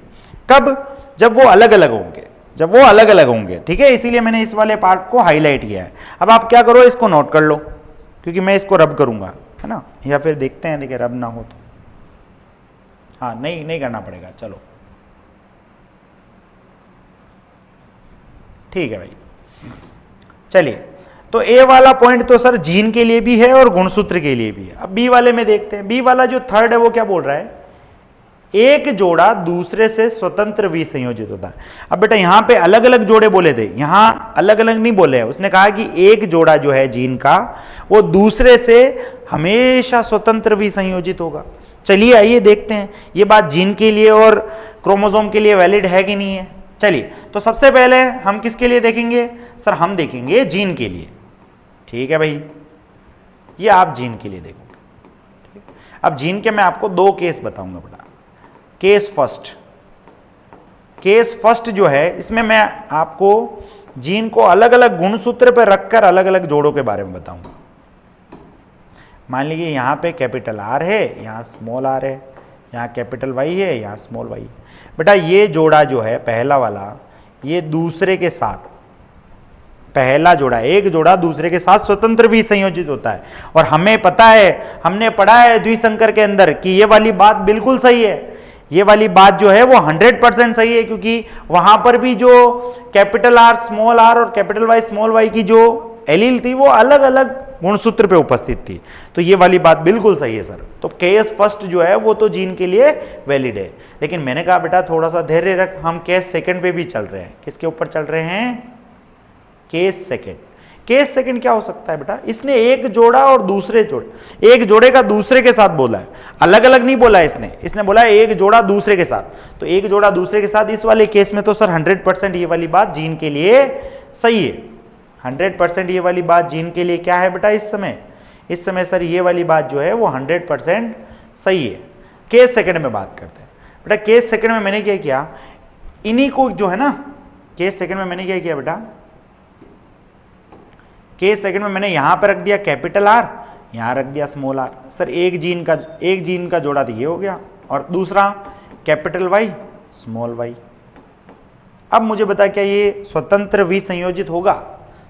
कब? जब वो अलग अलग होंगे, जब वो अलग अलग होंगे। ठीक है, इसीलिए मैंने इस वाले पार्ट को हाईलाइट किया है। अब आप क्या करो, इसको नोट कर लो क्योंकि मैं इसको रब करूंगा, है ना, या फिर देखते हैं, देखिए रब ना हो तो, हाँ नहीं करना पड़ेगा, चलो ठीक है भाई। चलिए, तो ए वाला पॉइंट तो सर जीन के लिए भी है और गुणसूत्र के लिए भी है। अब बी वाले में देखते हैं, बी वाला जो थर्ड है वो क्या बोल रहा है, एक जोड़ा दूसरे से स्वतंत्र भी संयोजित होता है। अब बेटा यहां पे अलग अलग जोड़े बोले थे, यहां अलग अलग नहीं बोले हैं। उसने कहा कि एक जोड़ा जो है जीन का वो दूसरे से हमेशा स्वतंत्र भी संयोजित होगा। चलिए आइए देखते हैं ये बात जीन के लिए और क्रोमोसोम के लिए वैलिड है कि नहीं है। चलिए, तो सबसे पहले हम किसके लिए देखेंगे सर, हम देखेंगे जीन के लिए। ठीक है भाई, ये आप जीन के लिए देखोगे। अब जीन के मैं आपको दो केस बताऊंगा बेटा। केस फर्स्ट जो है, इसमें मैं आपको जीन को अलग अलग गुणसूत्र पर रखकर अलग अलग जोड़ों के बारे में बताऊंगा। मान लीजिए यहां पे कैपिटल आर है, यहां स्मॉल आर है, यहां कैपिटल वाई है, यहां स्मॉल वाई है। बेटा ये जोड़ा जो है पहला वाला, ये दूसरे के साथ, पहला जोड़ा, एक जोड़ा दूसरे के साथ स्वतंत्र भी संयोजित होता है। और हमें पता है, हमने पढ़ा है द्विसंकर के अंदर कि ये वाली बात बिल्कुल सही है। ये वाली बात जो है वो 100% सही है, क्योंकि वहां पर भी जो कैपिटल आर स्मॉल आर और कैपिटल वाई स्मॉल वाई की जो एलील थी वो अलग अलग गुणसूत्र पे उपस्थित थी। तो ये वाली बात बिल्कुल सही है सर। तो केस फर्स्ट जो है वो तो जीन के लिए वैलिड है, लेकिन मैंने कहा बेटा थोड़ा सा धैर्य रख, हम केस सेकंड पे भी चल रहे हैं। किसके ऊपर चल रहे हैं? Case second. केस सेकंड क्या हो सकता है बेटा, इसने एक जोड़ा और दूसरे जोड़े, एक जोड़े का दूसरे के साथ बोला है, अलग अलग नहीं बोला है इसने बोला है एक जोड़ा दूसरे के साथ। तो एक जोड़ा दूसरे के साथ इस वाले केस में तो सर 100% ये वाली बात जीन के लिए सही है। 100% ये वाली बात जीन के लिए क्या है बेटा, इस समय सर ये वाली बात जो है वो 100% सही है। केस सेकंड में बात करते हैं बेटा। केस सेकंड में मैंने क्या किया, इन्हीं को जो है ना, केस सेकंड में मैंने क्या किया बेटा, केस सेकंड में मैंने यहां पर रख दिया कैपिटल आर, यहां रख दिया स्मॉल आर। सर एक जीन का जोड़ा तो ये हो गया, और दूसरा कैपिटल वाई स्मॉल वाई। अब मुझे बता क्या ये स्वतंत्र विसंयोजित होगा,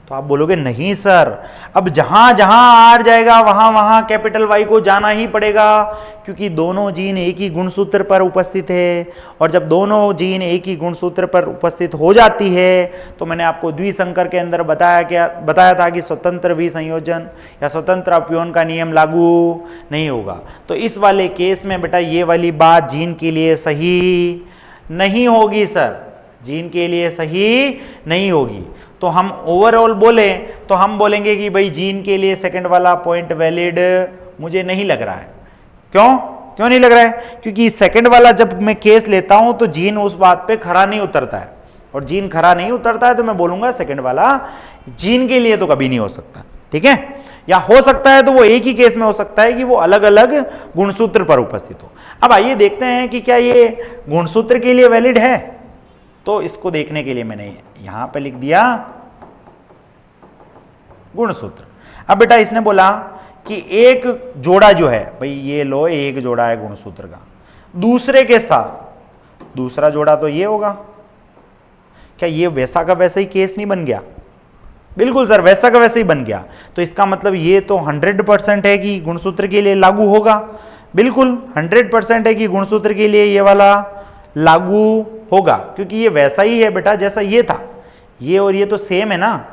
तो आप बोलोगे नहीं सर, अब जहां जहां आर जाएगा वहां वहां कैपिटल वाई को जाना ही पड़ेगा, क्योंकि दोनों जीन एक ही गुणसूत्र पर उपस्थित है, और जब दोनों जीन एक ही गुणसूत्र पर उपस्थित हो जाती है तो मैंने आपको द्विसंकर के अंदर बताया था कि स्वतंत्र विसंयोजन या स्वतंत्र अपव्यवन का नियम लागू नहीं होगा। तो इस वाले केस में बेटा ये वाली बात जीन के लिए सही नहीं होगी सर, जीन के लिए सही नहीं होगी। तो हम ओवरऑल बोले तो हम बोलेंगे कि भाई जीन के लिए सेकंड वाला पॉइंट वैलिड मुझे नहीं लग रहा है। क्यों नहीं लग रहा है, क्योंकि सेकंड वाला जब मैं केस लेता हूं तो जीन उस बात पे खरा नहीं उतरता है, और जीन खरा नहीं उतरता है तो मैं बोलूंगा सेकंड वाला जीन के लिए तो कभी नहीं हो सकता। ठीक है, या हो सकता है तो वो एक ही केस में हो सकता है कि वो अलग अलग गुणसूत्र पर उपस्थित हो। अब आइए देखते हैं कि क्या ये गुणसूत्र के लिए वैलिड है। तो इसको देखने के लिए मैंने यहां पे लिख दिया गुणसूत्र। अब बेटा इसने बोला कि एक जोड़ा जो है, भाई ये लो एक जोड़ा है गुणसूत्र का, दूसरे के साथ दूसरा जोड़ा तो ये होगा। क्या ये वैसा का वैसा ही केस नहीं बन गया? बिल्कुल सर, वैसा का वैसा ही बन गया। तो इसका मतलब ये तो 100% है कि गुणसूत्र के लिए लागू होगा। बिल्कुल 100% है कि गुणसूत्र के लिए ये वाला लागू होगा, क्योंकि ये वैसा ही है बेटा जैसा ये था। ये और ये तो सेम है ना,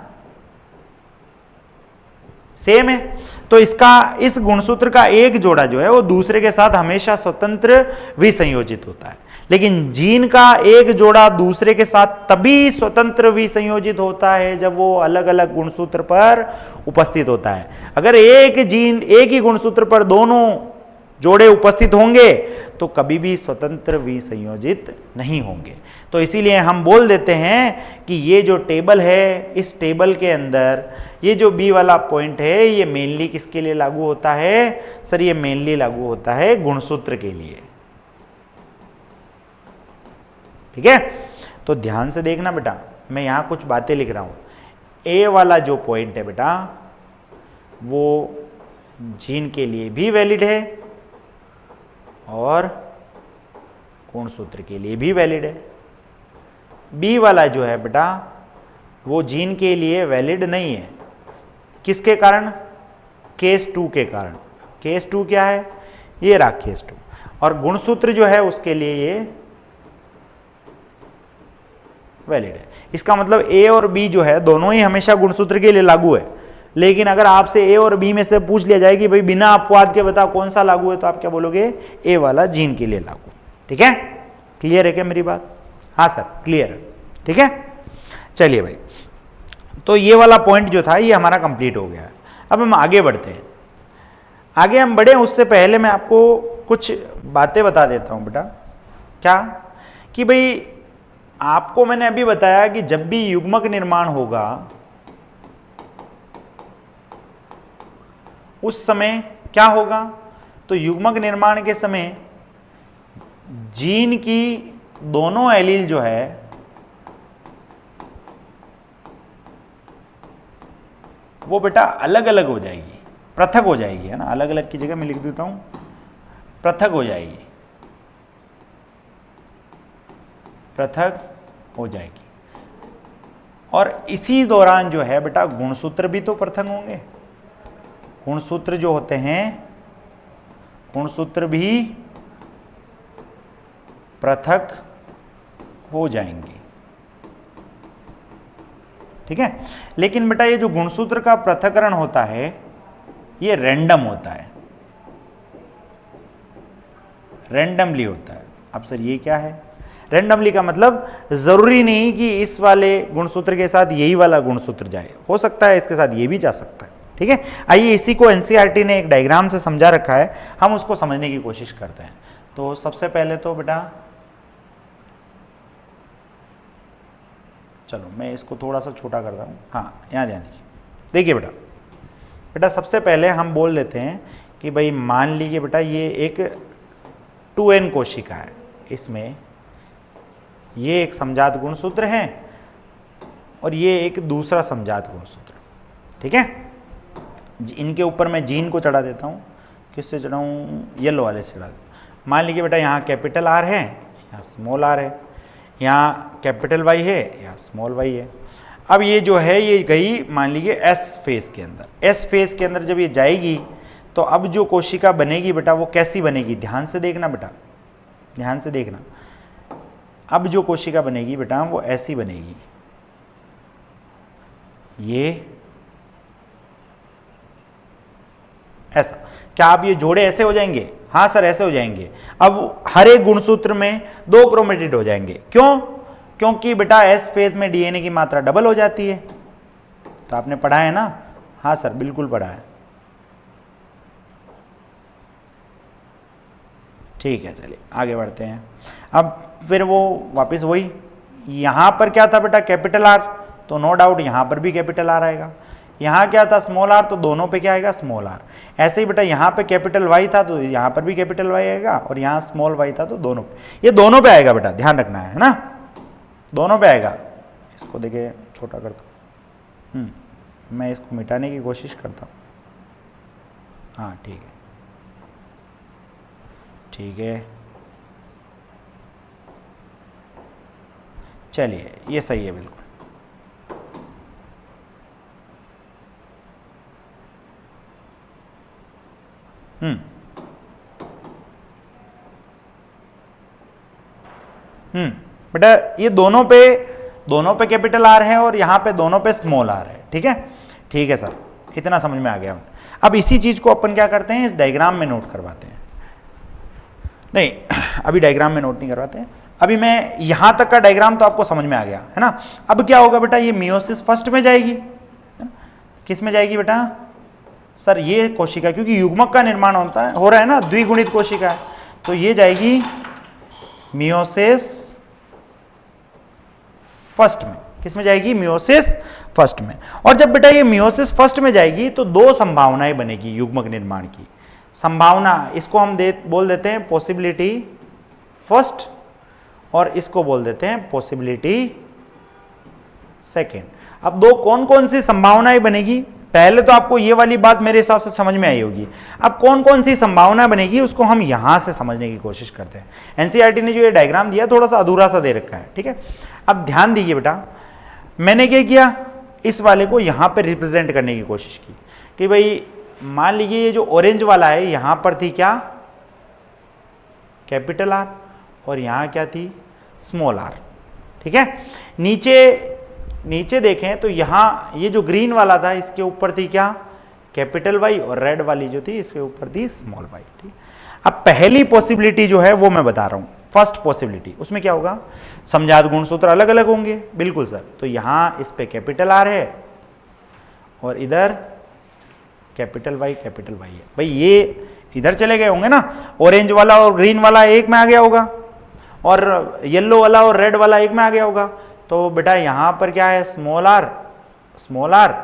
सेम है। तो इस गुणसूत्र का एक जोड़ा जो है वो दूसरे के साथ हमेशा स्वतंत्र विसंयोजित होता है, लेकिन जीन का एक जोड़ा दूसरे के साथ तभी स्वतंत्र विसंयोजित होता है जब वो अलग अलग गुणसूत्र पर उपस्थित होता है। अगर एक जीन एक ही गुणसूत्र पर दोनों जोड़े उपस्थित होंगे तो कभी भी स्वतंत्र विसंयोजित नहीं होंगे। तो इसीलिए हम बोल देते हैं कि ये जो टेबल है, इस टेबल के अंदर ये जो बी वाला पॉइंट है ये मेनली किसके लिए लागू होता है? सर ये मेनली लागू होता है गुणसूत्र के लिए। ठीक है, तो ध्यान से देखना बेटा, मैं यहां कुछ बातें लिख रहा हूं। ए वाला जो पॉइंट है बेटा वो जीन के लिए भी वैलिड है और गुणसूत्र के लिए भी वैलिड है। बी वाला जो है बेटा वो जीन के लिए वैलिड नहीं है। किसके कारण? केस 2 के कारण। केस 2 क्या है? ये रहा केस 2। और गुणसूत्र जो है उसके लिए ये वैलिड है। इसका मतलब ए और बी जो है दोनों ही हमेशा गुणसूत्र के लिए लागू है, लेकिन अगर आपसे ए और बी में से पूछ लिया जाए कि भाई बिना अपवाद के बता कौन सा लागू है, तो आप क्या बोलोगे? ए वाला जीन के लिए लागू। ठीक है, क्लियर है क्या मेरी बात? हाँ सर क्लियर है। ठीक है, चलिए भाई, तो ये वाला पॉइंट जो था ये हमारा कंप्लीट हो गया है। अब हम आगे बढ़ते हैं। आगे हम बढ़े उससे पहले मैं आपको कुछ बातें बता देता हूं बेटा। क्या कि भाई आपको मैंने अभी बताया कि जब भी युग्मक निर्माण होगा उस समय क्या होगा? तो युग्मक निर्माण के समय जीन की दोनों एलील जो है वो बेटा अलग अलग हो जाएगी, पृथक हो जाएगी, है ना। अलग अलग की जगह मैं लिख देता हूं पृथक हो जाएगी, पृथक हो जाएगी। और इसी दौरान जो है बेटा गुणसूत्र भी तो पृथक होंगे। गुणसूत्र जो होते हैं, गुणसूत्र भी पृथक हो जाएंगे। ठीक है, लेकिन बेटा ये जो गुणसूत्र का पृथक्करण होता है ये रैंडम होता है, रैंडमली होता है। अब सर ये क्या है? रैंडमली का मतलब जरूरी नहीं कि इस वाले गुणसूत्र के साथ यही वाला गुणसूत्र जाए, हो सकता है इसके साथ ये भी जा सकता है। ठीक है, आइए इसी को एनसीईआरटी ने एक डायग्राम से समझा रखा है, हम उसको समझने की कोशिश करते हैं। तो सबसे पहले तो बेटा चलो मैं इसको थोड़ा सा छोटा करता हूँ। हाँ, यहाँ ध्यान दीजिए। देखिए बेटा सबसे पहले हम बोल देते हैं कि भाई मान लीजिए बेटा ये एक 2n कोशिका है, इसमें ये एक समजात गुणसूत्र है और ये एक दूसरा समजात गुणसूत्र। ठीक है, इनके ऊपर मैं जीन को चढ़ा देता हूँ। किससे चढ़ाऊँ? येलो वाले से चढ़ा देता हूँ। मान लीजिए बेटा यहाँ कैपिटल R है, यहाँ स्मॉल r है, यहाँ कैपिटल Y है, यहाँ स्मॉल y है। अब ये जो है ये गई मान लीजिए S फेज के अंदर। S फेज के अंदर जब ये जाएगी तो अब जो कोशिका बनेगी बेटा वो कैसी बनेगी? ध्यान से देखना बेटा, ध्यान से देखना। अब जो कोशिका बनेगी बेटा वो ऐसी बनेगी, ये ऐसा। क्या आप ये जोड़े ऐसे हो जाएंगे? हाँ सर ऐसे हो जाएंगे। अब हर एक गुणसूत्र में 2 क्रोमेटिड हो जाएंगे। क्यों? क्योंकि बेटा एस फेज में डीएनए की मात्रा डबल हो जाती है। तो आपने पढ़ा है ना? हाँ सर बिल्कुल पढ़ा है। ठीक है, चलिए आगे बढ़ते हैं। अब फिर वो वापस वही, यहां पर क्या था बेटा? कैपिटल आर, तो नो डाउट यहां पर भी कैपिटल आर आएगा। यहाँ क्या था? स्मॉल आर, तो दोनों पे क्या आएगा? Small R. ऐसे ही बेटा यहाँ पे कैपिटल वाई था तो यहाँ पर भी कैपिटल वाई आएगा, और यहाँ स्मॉल वाई था तो दोनों पे, ये दोनों पे आएगा बेटा, ध्यान रखना है ना, दोनों पे आएगा। इसको देखिए छोटा करता हूँ, मैं इसको मिटाने की कोशिश करता हूँ। हाँ ठीक है, ठीक है, चलिए ये सही है बिल्कुल। बेटा ये दोनों पे कैपिटल आर है और यहाँ पे दोनों पे स्मॉल आर है। ठीक है, ठीक है सर, इतना समझ में आ गया। अब इसी चीज को अपन क्या करते हैं, इस डायग्राम में नोट करवाते हैं। नहीं, अभी डायग्राम में नोट नहीं करवाते हैं, अभी मैं यहां तक का डायग्राम तो आपको समझ में आ गया है ना। अब क्या होगा बेटा, ये मियोसिस फर्स्ट में जाएगी, किस में जाएगी बेटा? सर ये कोशिका, क्योंकि युग्मक का निर्माण हो रहा है ना, द्विगुणित कोशिका है, तो ये जाएगी मियोसिस फर्स्ट में। किस में जाएगी? मियोसिस फर्स्ट में। और जब बेटा ये मियोसिस फर्स्ट में जाएगी तो 2 संभावनाएं बनेगी युग्मक निर्माण की। संभावना इसको हम बोल देते हैं पॉसिबिलिटी फर्स्ट, और इसको बोल देते हैं पॉसिबिलिटी सेकेंड। अब 2 कौन कौन सी संभावनाएं बनेगी? पहले तो आपको ये वाली बात मेरे हिसाब से समझ में आई होगी। अब कौन कौन सी संभावना बनेगी उसको हम यहां से समझने की कोशिश करते हैं। एनसीईआरटी ने जो ये डायग्राम दिया थोड़ा सा अधूरा सा दे रखा है। ठीक है, अब ध्यान दीजिए बेटा, मैंने क्या किया, इस वाले को यहां पे रिप्रेजेंट करने की कोशिश की कि भाई मान लीजिए ये जो ऑरेंज वाला है, यहां पर थी क्या? कैपिटल आर, और यहां क्या थी? Small R. ठीक है, नीचे देखें तो यहां ये जो ग्रीन वाला था इसके ऊपर थी क्या? कैपिटल वाई, और रेड वाली जो थी इसके ऊपर थी स्मॉल वाई। ठीक, अब पहली पॉसिबिलिटी जो है वो मैं बता रहा हूं, फर्स्ट पॉसिबिलिटी, उसमें क्या होगा? समजात गुणसूत्र अलग अलग होंगे। बिल्कुल सर, तो यहां इस पे कैपिटल आर है और इधर कैपिटल वाई है। भाई ये इधर चले गए होंगे ना, ऑरेंज वाला और ग्रीन वाला एक में आ गया होगा, और येलो वाला और रेड वाला एक में आ गया होगा। तो बेटा यहां पर क्या है? स्मॉल आर,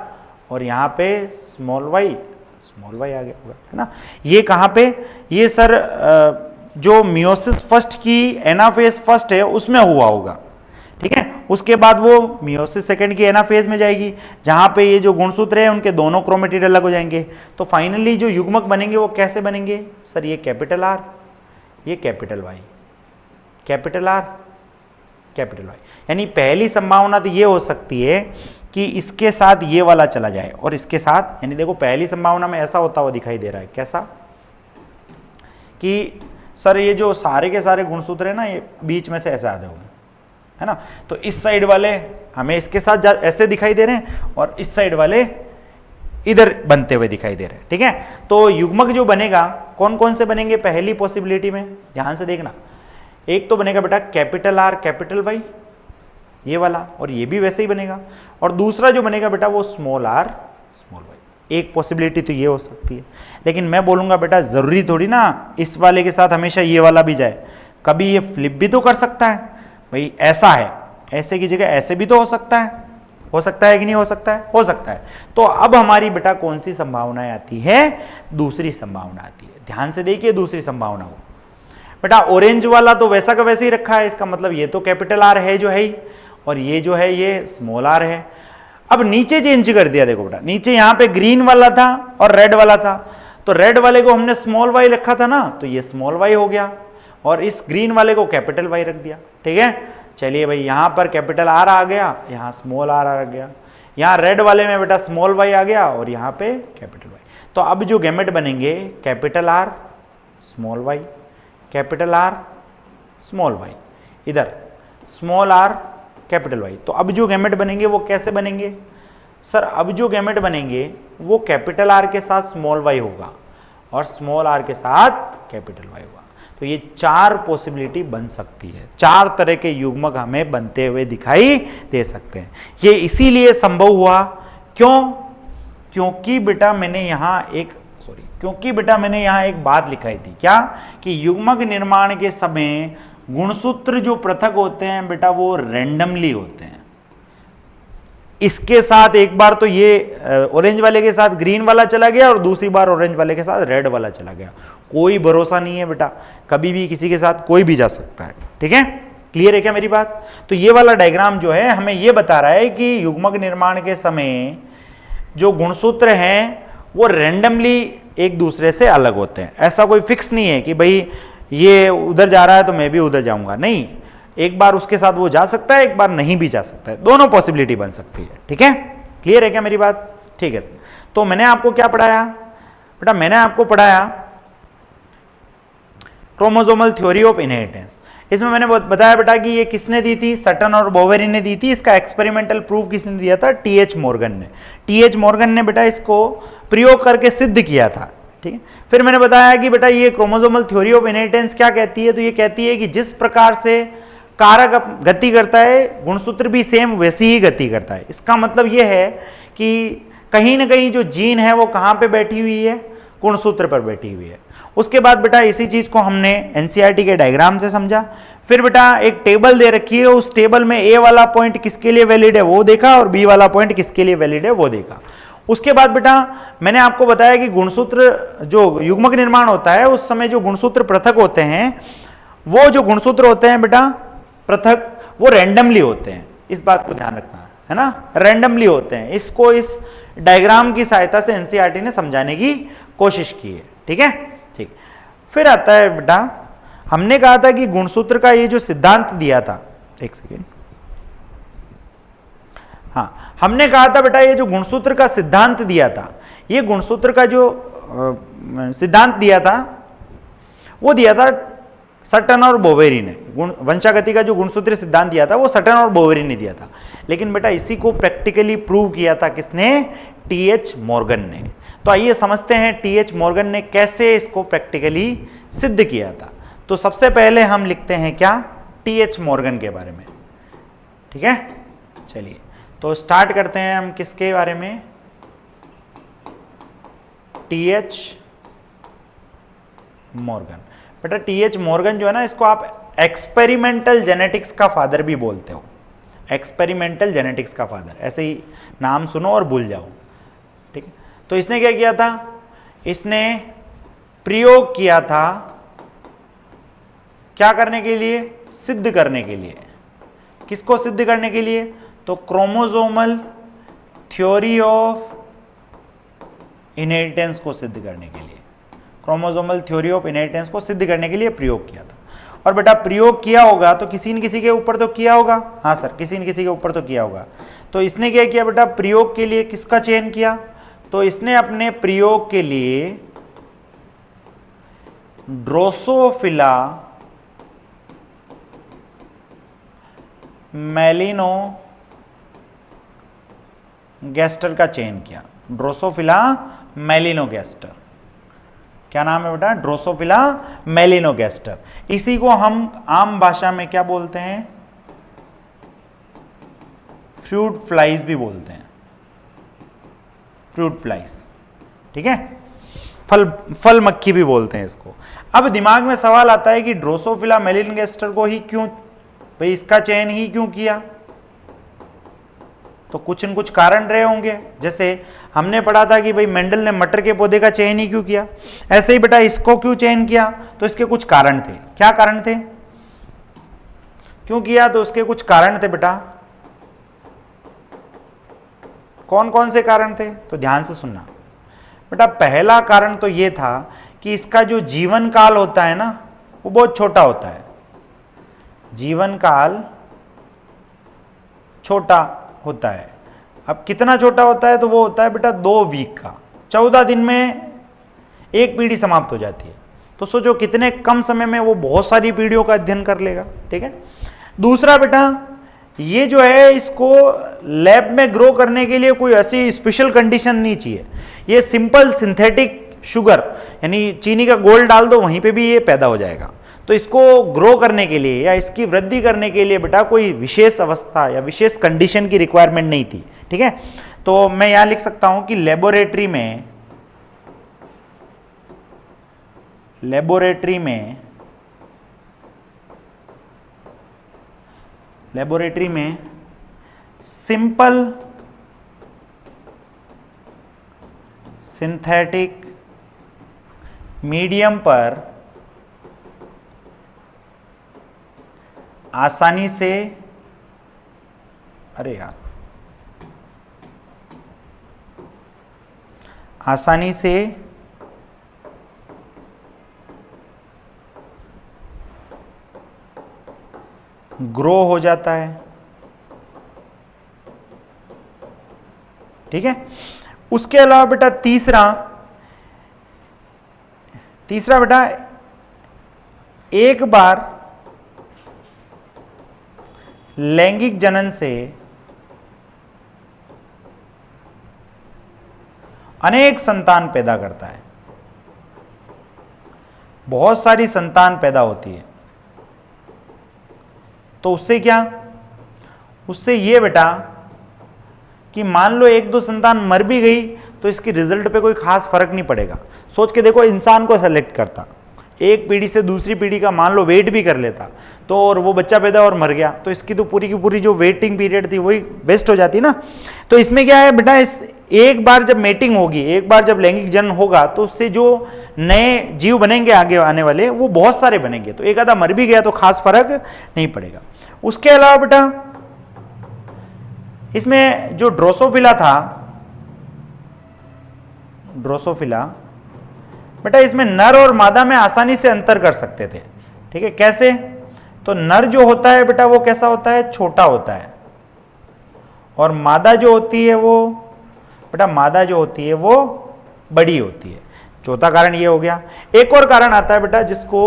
और यहां पे स्मॉल वाई आ गया होगा, है ना। ये कहां पे? ये सर जो मियोसिस फर्स्ट की एनाफेज फर्स्ट है उसमें हुआ होगा। ठीक है, उसके बाद वो मियोसिस सेकंड की एनाफेज में जाएगी, जहां पे ये जो गुणसूत्र है उनके दोनों क्रोमेटिड अलग हो जाएंगे। तो फाइनली जो युग्मक बनेंगे वो कैसे बनेंगे? सर ये कैपिटल आर, ये capital Y, capital R, capital Y. यानी पहली संभावना तो ये हो सकती है कि इसके साथ ये वाला चला जाए और इसके साथ, यानी देखो पहली संभावना में ऐसा होता हुआ दिखाई दे रहा है। कैसा? कि सर ये जो सारे के सारे गुणसूत्र है ना, ये बीच में से ऐसे आधे हुए, है ना। तो इस साइड वाले हमें इसके साथ ऐसे दिखाई दे रहे हैं और इस साइड वाले इधर बनते हुए दिखाई दे रहे हैं। ठीक है, तो युग्मक जो बनेगा कौन कौन से बनेंगे पहली पॉसिबिलिटी में? ध्यान से देखना, एक तो बनेगा बेटा कैपिटल आर कैपिटल वाई, ये वाला, और ये भी वैसे ही बनेगा, और दूसरा जो बनेगा बेटा वो स्मॉल आर स्मॉल वाई। एक पॉसिबिलिटी तो ये हो सकती है, लेकिन मैं बोलूंगा बेटा जरूरी थोड़ी ना इस वाले के साथ हमेशा ये वाला भी जाए, कभी ये फ्लिप भी तो कर सकता है भाई, ऐसा है, ऐसे की जगह ऐसे भी तो हो सकता है, हो सकता है कि नहीं हो सकता है, हो सकता है। तो अब हमारी बेटा कौन सी संभावनाएं आती है, दूसरी संभावना आती है। ध्यान से देखिए दूसरी संभावना को बेटा, ऑरेंज वाला तो वैसा का वैसे ही रखा है, इसका मतलब ये तो कैपिटल आर है जो है ही, और ये जो है ये स्मॉल आर है। अब नीचे चेंज कर दिया, देखो बेटा नीचे यहां पे ग्रीन वाला था और रेड वाला था, तो रेड वाले को हमने स्मॉल वाई रखा था ना, तो ये स्मॉल वाई हो गया, और इस ग्रीन वाले को कैपिटल वाई रख दिया। ठीक है, चलिए भाई यहां पर कैपिटल आर आ गया, यहां स्मॉल आर आ गया, यहां रेड वाले में बेटा स्मॉल वाई आ गया, और यहां पे कैपिटल वाई। तो अब जो गैमेट बनेंगे capital R small Y, capital R small Y, इधर स्मॉल आर कैपिटल वाई। तो अब जो गैमेट बनेंगे वो कैसे बनेंगे सर, अब जो गैमेट बनेंगे वो कैपिटल आर के साथ स्मॉल वाई होगा और स्मॉल आर के साथ कैपिटल वाई होगा। तो ये चार पॉसिबिलिटी बन सकती है, चार तरह के युग्मक हमें बनते हुए दिखाई दे सकते हैं। ये इसीलिए संभव हुआ, क्यों, क्योंकि बेटा मैंने यहां एक बात लिखाई थी, क्या, कि युग्मक निर्माण के समय गुणसूत्र जो पृथक होते हैं बेटा वो रैंडमली होते हैं। इसके साथ एक बार तो ये ऑरेंज वाले के साथ ग्रीन वाला चला गया और दूसरी बार ऑरेंज वाले के साथ रेड वाला चला गया। कोई भरोसा नहीं है बेटा, कभी भी किसी के साथ कोई भी जा सकता है। ठीक है, क्लियर है क्या मेरी बात? तो ये वाला डायग्राम जो है हमें ये बता रहा है कि युग्मक निर्माण के समय जो गुणसूत्र हैं वो रैंडमली एक दूसरे से अलग होते हैं। ऐसा कोई फिक्स नहीं है कि भाई ये उधर जा रहा है तो मैं भी उधर जाऊंगा, नहीं, एक बार उसके साथ वो जा सकता है, एक बार नहीं भी जा सकता है, दोनों पॉसिबिलिटी बन सकती है। ठीक है, क्लियर है क्या मेरी बात? ठीक है, तो मैंने आपको क्या पढ़ाया बेटा, मैंने आपको पढ़ाया क्रोमोसोमल थ्योरी ऑफ इनहेरिटेंस। इसमें मैंने बताया बेटा कि ये किसने दी थी, सटन और बोवेरी ने दी थी। इसका एक्सपेरिमेंटल प्रूफ किसने दिया था, टीएच मॉर्गन ने। टीएच मॉर्गन ने बेटा इसको प्रयोग करके सिद्ध किया था। ठीक है, फिर मैंने बताया कि बेटा ये क्रोमोसोमल थ्योरी ऑफ इनहेरिटेंस क्या कहती है, तो ये कहती है कि जिस प्रकार से कारक गति करता है गुणसूत्र भी सेम वैसी ही गति करता है। इसका मतलब ये है कि कहीं ना कहीं जो जीन है वो कहां पे बैठी हुई है, गुणसूत्र पर बैठी हुई है। उसके बाद बेटा इसी चीज को हमने एनसीईआरटी के डायग्राम से समझा। फिर बेटा एक टेबल दे रखी है, उस टेबल में ए वाला पॉइंट किसके लिए वैलिड है वो देखा और बी वाला पॉइंट किसके लिए वैलिड है वो देखा। उसके बाद बेटा मैंने आपको बताया कि गुणसूत्र जो युग्मक निर्माण होता है उस समय जो गुणसूत्र पृथक होते हैं, वो जो गुणसूत्र होते हैं बेटा पृथक, वो रैंडमली होते हैं। इस बात को ध्यान रखना है ना, रैंडमली होते हैं। इसको इस डायग्राम की सहायता से एनसीईआरटी ने समझाने की कोशिश की है। ठीक है, ठीक। फिर आता है बेटा, हमने कहा था कि गुणसूत्र का ये जो सिद्धांत दिया था, एक सेकेंड, हाँ, हमने कहा था बेटा ये जो गुणसूत्र का सिद्धांत दिया था, ये गुणसूत्र का जो सिद्धांत दिया था वो दिया था सटन और बोवेरी ने। वंशागति का जो गुणसूत्र सिद्धांत दिया था वो सटन और बोवेरी ने दिया था, लेकिन बेटा इसी को प्रैक्टिकली प्रूव किया था किसने, टीएच मॉर्गन ने। तो आइए समझते हैं टीएच मॉर्गन ने कैसे इसको प्रैक्टिकली सिद्ध किया था। तो सबसे पहले हम लिखते हैं क्या, टीएच मॉर्गन के बारे में। ठीक है, चलिए तो स्टार्ट करते हैं हम किसके बारे में, टीएच मॉर्गन। बेटा टीएच मॉर्गन जो है ना, इसको आप एक्सपेरिमेंटल जेनेटिक्स का फादर भी बोलते हो, एक्सपेरिमेंटल जेनेटिक्स का फादर, ऐसे ही नाम सुनो और भूल जाओ। ठीक है, तो इसने क्या किया था, इसने प्रयोग किया था क्या करने के लिए, सिद्ध करने के लिए। किसको सिद्ध करने के लिए, तो क्रोमोसोमल थ्योरी ऑफ इनहेरिटेंस को सिद्ध करने के लिए, क्रोमोसोमल थ्योरी ऑफ इनहेरिटेंस को सिद्ध करने के लिए प्रयोग किया था। और बेटा प्रयोग किया होगा तो किसी न किसी के ऊपर तो किया होगा, हाँ सर किसी न किसी के ऊपर तो किया होगा। तो इसने क्या किया बेटा, प्रयोग के लिए किसका चयन किया, तो इसने अपने प्रयोग के लिए ड्रोसोफिला मेलिनो गैस्टर का चयन किया, ड्रोसोफिला मेलिनो गैस्टर। क्या नाम है बेटा? ड्रोसोफिला मेलिनोगैस्टर। इसी को हम आम भाषा में क्या बोलते हैं? फ्रूट फ्लाइज भी बोलते हैं, फ्रूट फ्लाइज, ठीक है, फल मक्खी भी बोलते हैं इसको। अब दिमाग में सवाल आता है कि ड्रोसोफिला मेलिनोगैस्टर को ही क्यों, भाई इसका चयन ही क्यों किया? तो कुछ न कुछ कारण रहे होंगे। जैसे हमने पढ़ा था कि भाई मेंडल ने मटर के पौधे का चयन ही क्यों किया, ऐसे ही बेटा इसको क्यों चयन किया? तो इसके कुछ कारण थे। क्या कारण थे? क्यों किया? तो उसके कुछ कारण थे बेटा। कौन कौन से कारण थे? तो ध्यान से सुनना बेटा। पहला कारण तो यह था कि इसका जो जीवन काल होता है ना, वो बहुत छोटा होता है। जीवन काल छोटा होता है। अब कितना छोटा होता है? तो वो होता है बेटा 2 वीक का। 14 दिन में एक पीढ़ी समाप्त हो जाती है। तो सोचो कितने कम समय में वो बहुत सारी पीढ़ियों का अध्ययन कर लेगा, ठीक है। दूसरा बेटा, ये जो है इसको लैब में ग्रो करने के लिए कोई ऐसी स्पेशल कंडीशन नहीं चाहिए। ये सिंपल सिंथेटिक शुगर यानी चीनी का घोल डाल दो, वहीं पे भी ये पैदा हो जाएगा। तो इसको ग्रो करने के लिए या इसकी वृद्धि करने के लिए बेटा कोई विशेष अवस्था या विशेष कंडीशन की रिक्वायरमेंट नहीं थी, ठीक है। तो मैं यहां लिख सकता हूं कि लेबोरेटरी में सिंपल सिंथेटिक मीडियम पर आसानी से, अरे यार, आसानी से ग्रो हो जाता है, ठीक है। उसके अलावा बेटा तीसरा बेटा, एक बार लैंगिक जनन से अनेक संतान पैदा करता है, बहुत सारी संतान पैदा होती है। तो उससे क्या? उससे ये बेटा कि मान लो 1-2 संतान मर भी गई तो इसकी रिजल्ट पे कोई खास फर्क नहीं पड़ेगा। सोच के देखो, इंसान को सेलेक्ट करता, एक पीढ़ी से दूसरी पीढ़ी का मान लो वेट भी कर लेता, तो और वो बच्चा पैदा और मर गया, तो इसकी तो पूरी की पूरी जो वेटिंग पीरियड थी वही वेस्ट हो जाती ना। तो इसमें क्या है बेटा, इस एक बार जब मेटिंग होगी, एक बार जब लैंगिक जनन होगा, तो उससे जो नए जीव बनेंगे आगे आने वाले, वो बहुत सारे बनेंगे। तो एक आधा मर भी गया तो खास फर्क नहीं पड़ेगा। उसके अलावा बेटा इसमें जो ड्रोसोफिला था, ड्रोसोफिला बेटा इसमें नर और मादा में आसानी से अंतर कर सकते थे, ठीक है। कैसे? तो नर जो होता है बेटा वो कैसा होता है? छोटा होता है। और मादा जो होती है वो बेटा, मादा जो होती है वो बड़ी होती है। चौथा कारण ये हो गया। एक और कारण आता है बेटा जिसको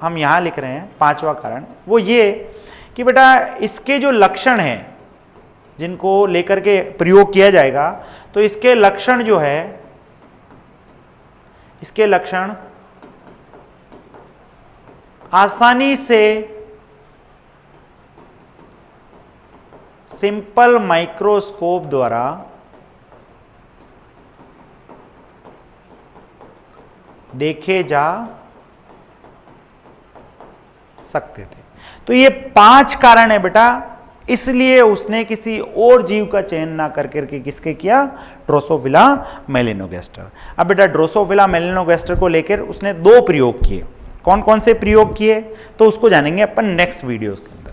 हम यहां लिख रहे हैं, 5वां कारण, वो ये कि बेटा इसके जो लक्षण हैं जिनको लेकर के प्रयोग किया जाएगा, तो इसके लक्षण जो है, इसके लक्षण आसानी से सिंपल माइक्रोस्कोप द्वारा देखे जा सकते थे। तो ये 5 कारण है बेटा, इसलिए उसने किसी और जीव का चयन ना करके किसके किया? ड्रोसोफिला मेलिनोगैस्टर। अब बेटा ड्रोसोफिला मेलिनोगैस्टर को लेकर उसने 2 प्रयोग किए। कौन कौन से प्रयोग किए? तो उसको जानेंगे अपन नेक्स्ट वीडियोस के।